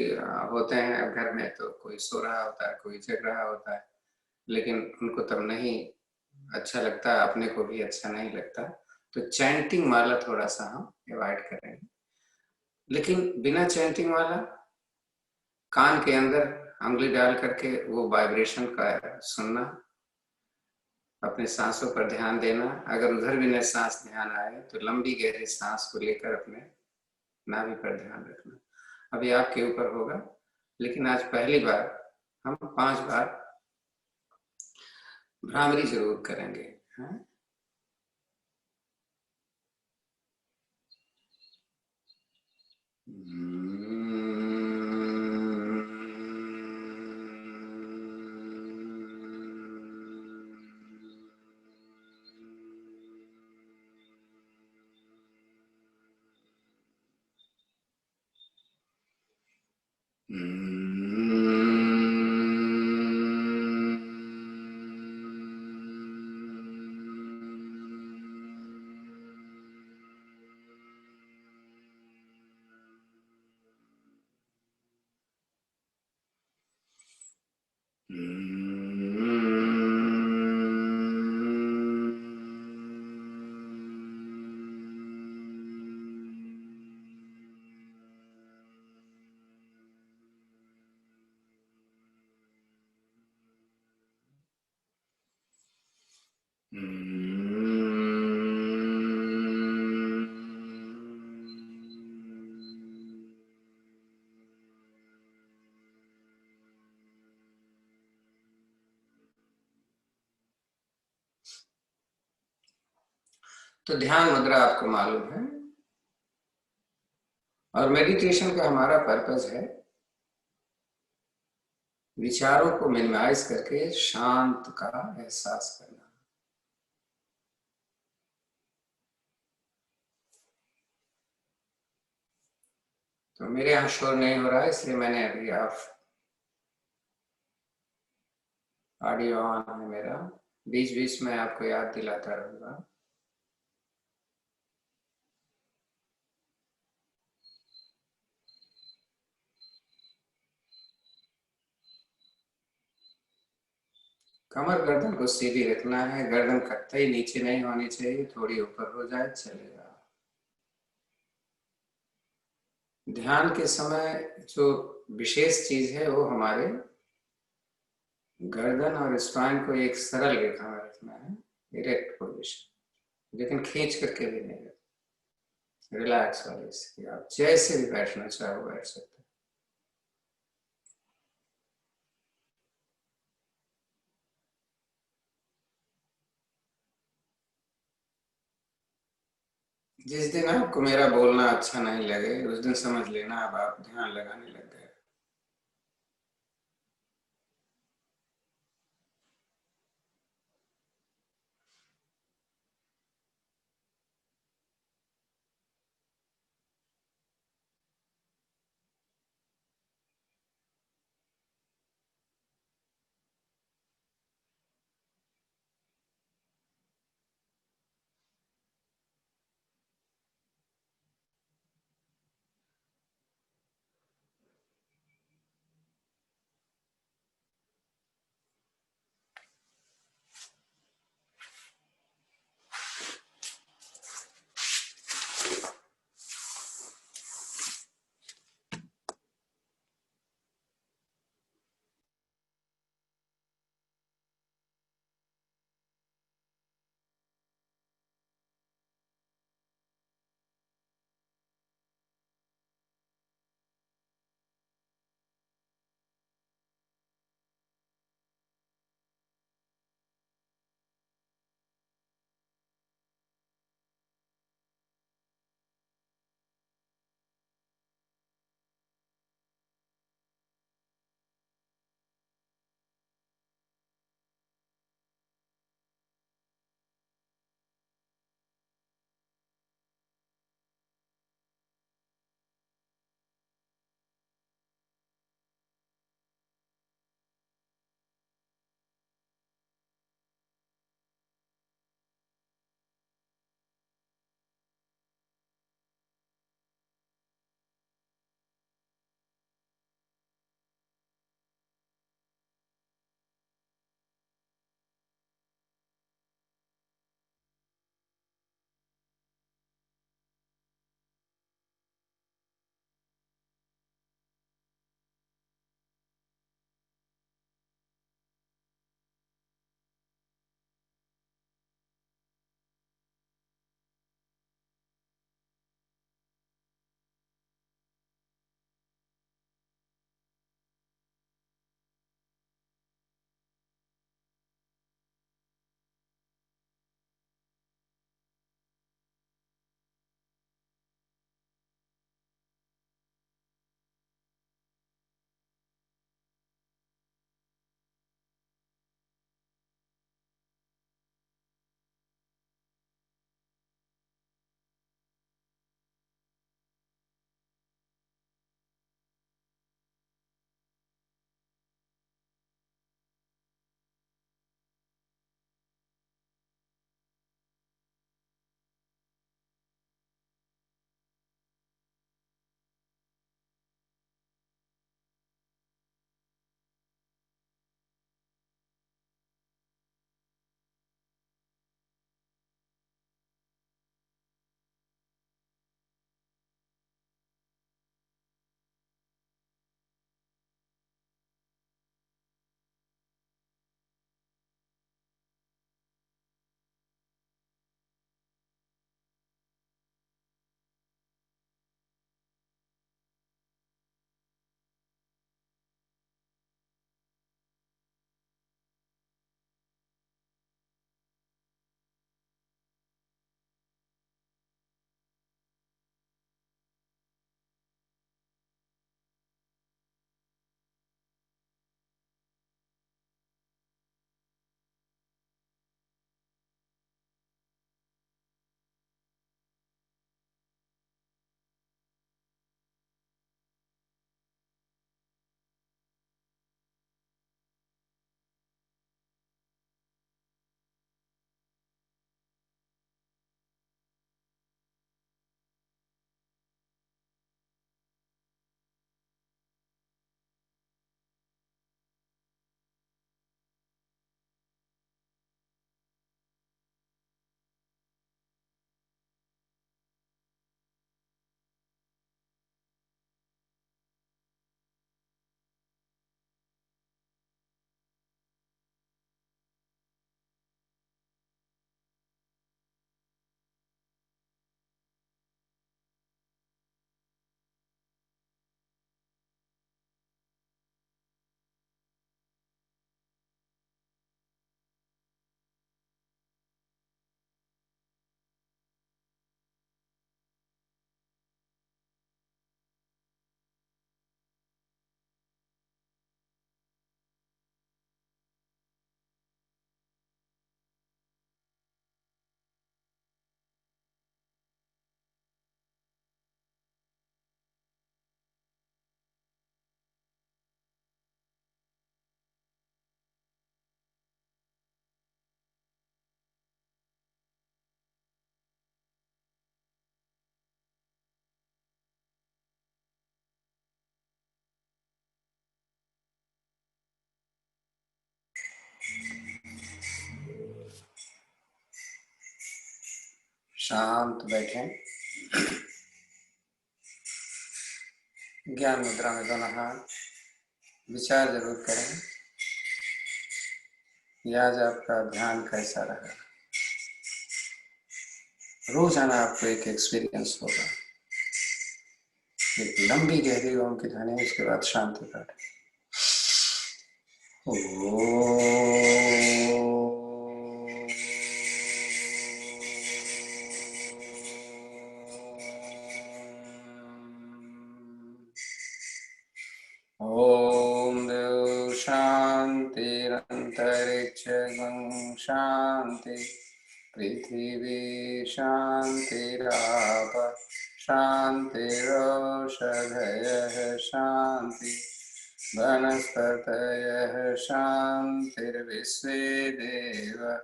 होते हैं घर में, तो कोई सो रहा होता है, कोई जग रहा होता है, लेकिन उनको तब नहीं अच्छा लगता, अपने को भी अच्छा नहीं लगता, तो चैंटिंग वाला थोड़ा सा हम अवॉइड करेंगे। लेकिन बिना चैंटिंग वाला कान के अंदर उंगली डाल करके वो वाइब्रेशन का सुनना, अपने सांसों पर ध्यान देना। अगर उधर भी न सांस ध्यान आए तो लंबी गहरी सांस को लेकर अपने नाभि पर ध्यान रखना। अभी आपके ऊपर होगा, लेकिन आज पहली बार हम 5 बार भ्रामरी जरूर करेंगे। हाँ? तो ध्यान मुद्रा आपको मालूम है, और मेडिटेशन का हमारा पर्पस है विचारों को मिनिमाइज करके शांत का एहसास करना। तो मेरे यहाँ शोर नहीं हो रहा है, इसलिए मैंने अभी ऑफ ऑडियो ऑन है मेरा। बीच बीच में आपको याद दिलाता रहूंगा। कमर गर्दन को सीधी रखना है, गर्दन कतई नीचे नहीं होनी चाहिए, थोड़ी ऊपर हो जाए चलेगा। ध्यान के समय जो विशेष चीज है वो हमारे गर्दन और स्पाइन को एक सरल रेखा में रखना है, इरेक्ट पोजीशन, लेकिन खींच करके भी नहीं रखना, रिलैक्स वाली स्थिति। आप जैसे भी बैठना चाहो बैठ सकते। जिस दिन आपको मेरा बोलना अच्छा नहीं लगे उस दिन समझ लेना अब आप ध्यान लगाने लग गए। शांत बैठें। ज्ञान मुद्रा में दोनों हाथ। विचार जरूर करें कि आज आपका ध्यान कैसा रहा। रोजाना आपको एक एक्सपीरियंस होगा। एक लंबी गहरी ओम की ध्वनि, उसके बाद शांति पाठ। ओम देव शांतिरंतरिक्षं शांति, पृथिवी शांतिराप शांतिरोषधयः शांति, वनस्पतयः शांतिर्विश्वे देव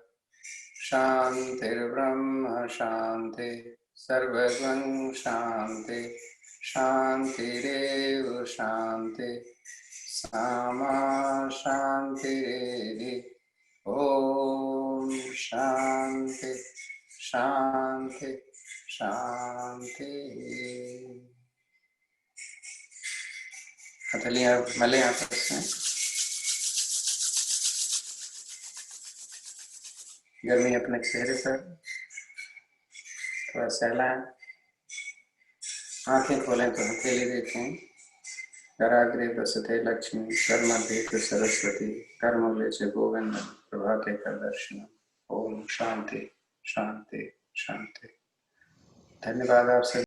शांतिर्ब्रह्म शांति, सर्वगं शांति शांतिरेव शांति, सामा शांतिरेधि। ओम शांति शांति शांति। हथेलियां मले आपस में। गर्मी अपने चेहरे पर थोड़ा सहलाएं। आंखें खोलें तो हथेली देखें। कराग्रे बसते लक्ष्मी, कर्मध्ये च सरस्वती, कर्मूले च गोविंद, प्रभाते कर दर्शन। ओम शांति शांति शांति। धन्यवाद आप सभी।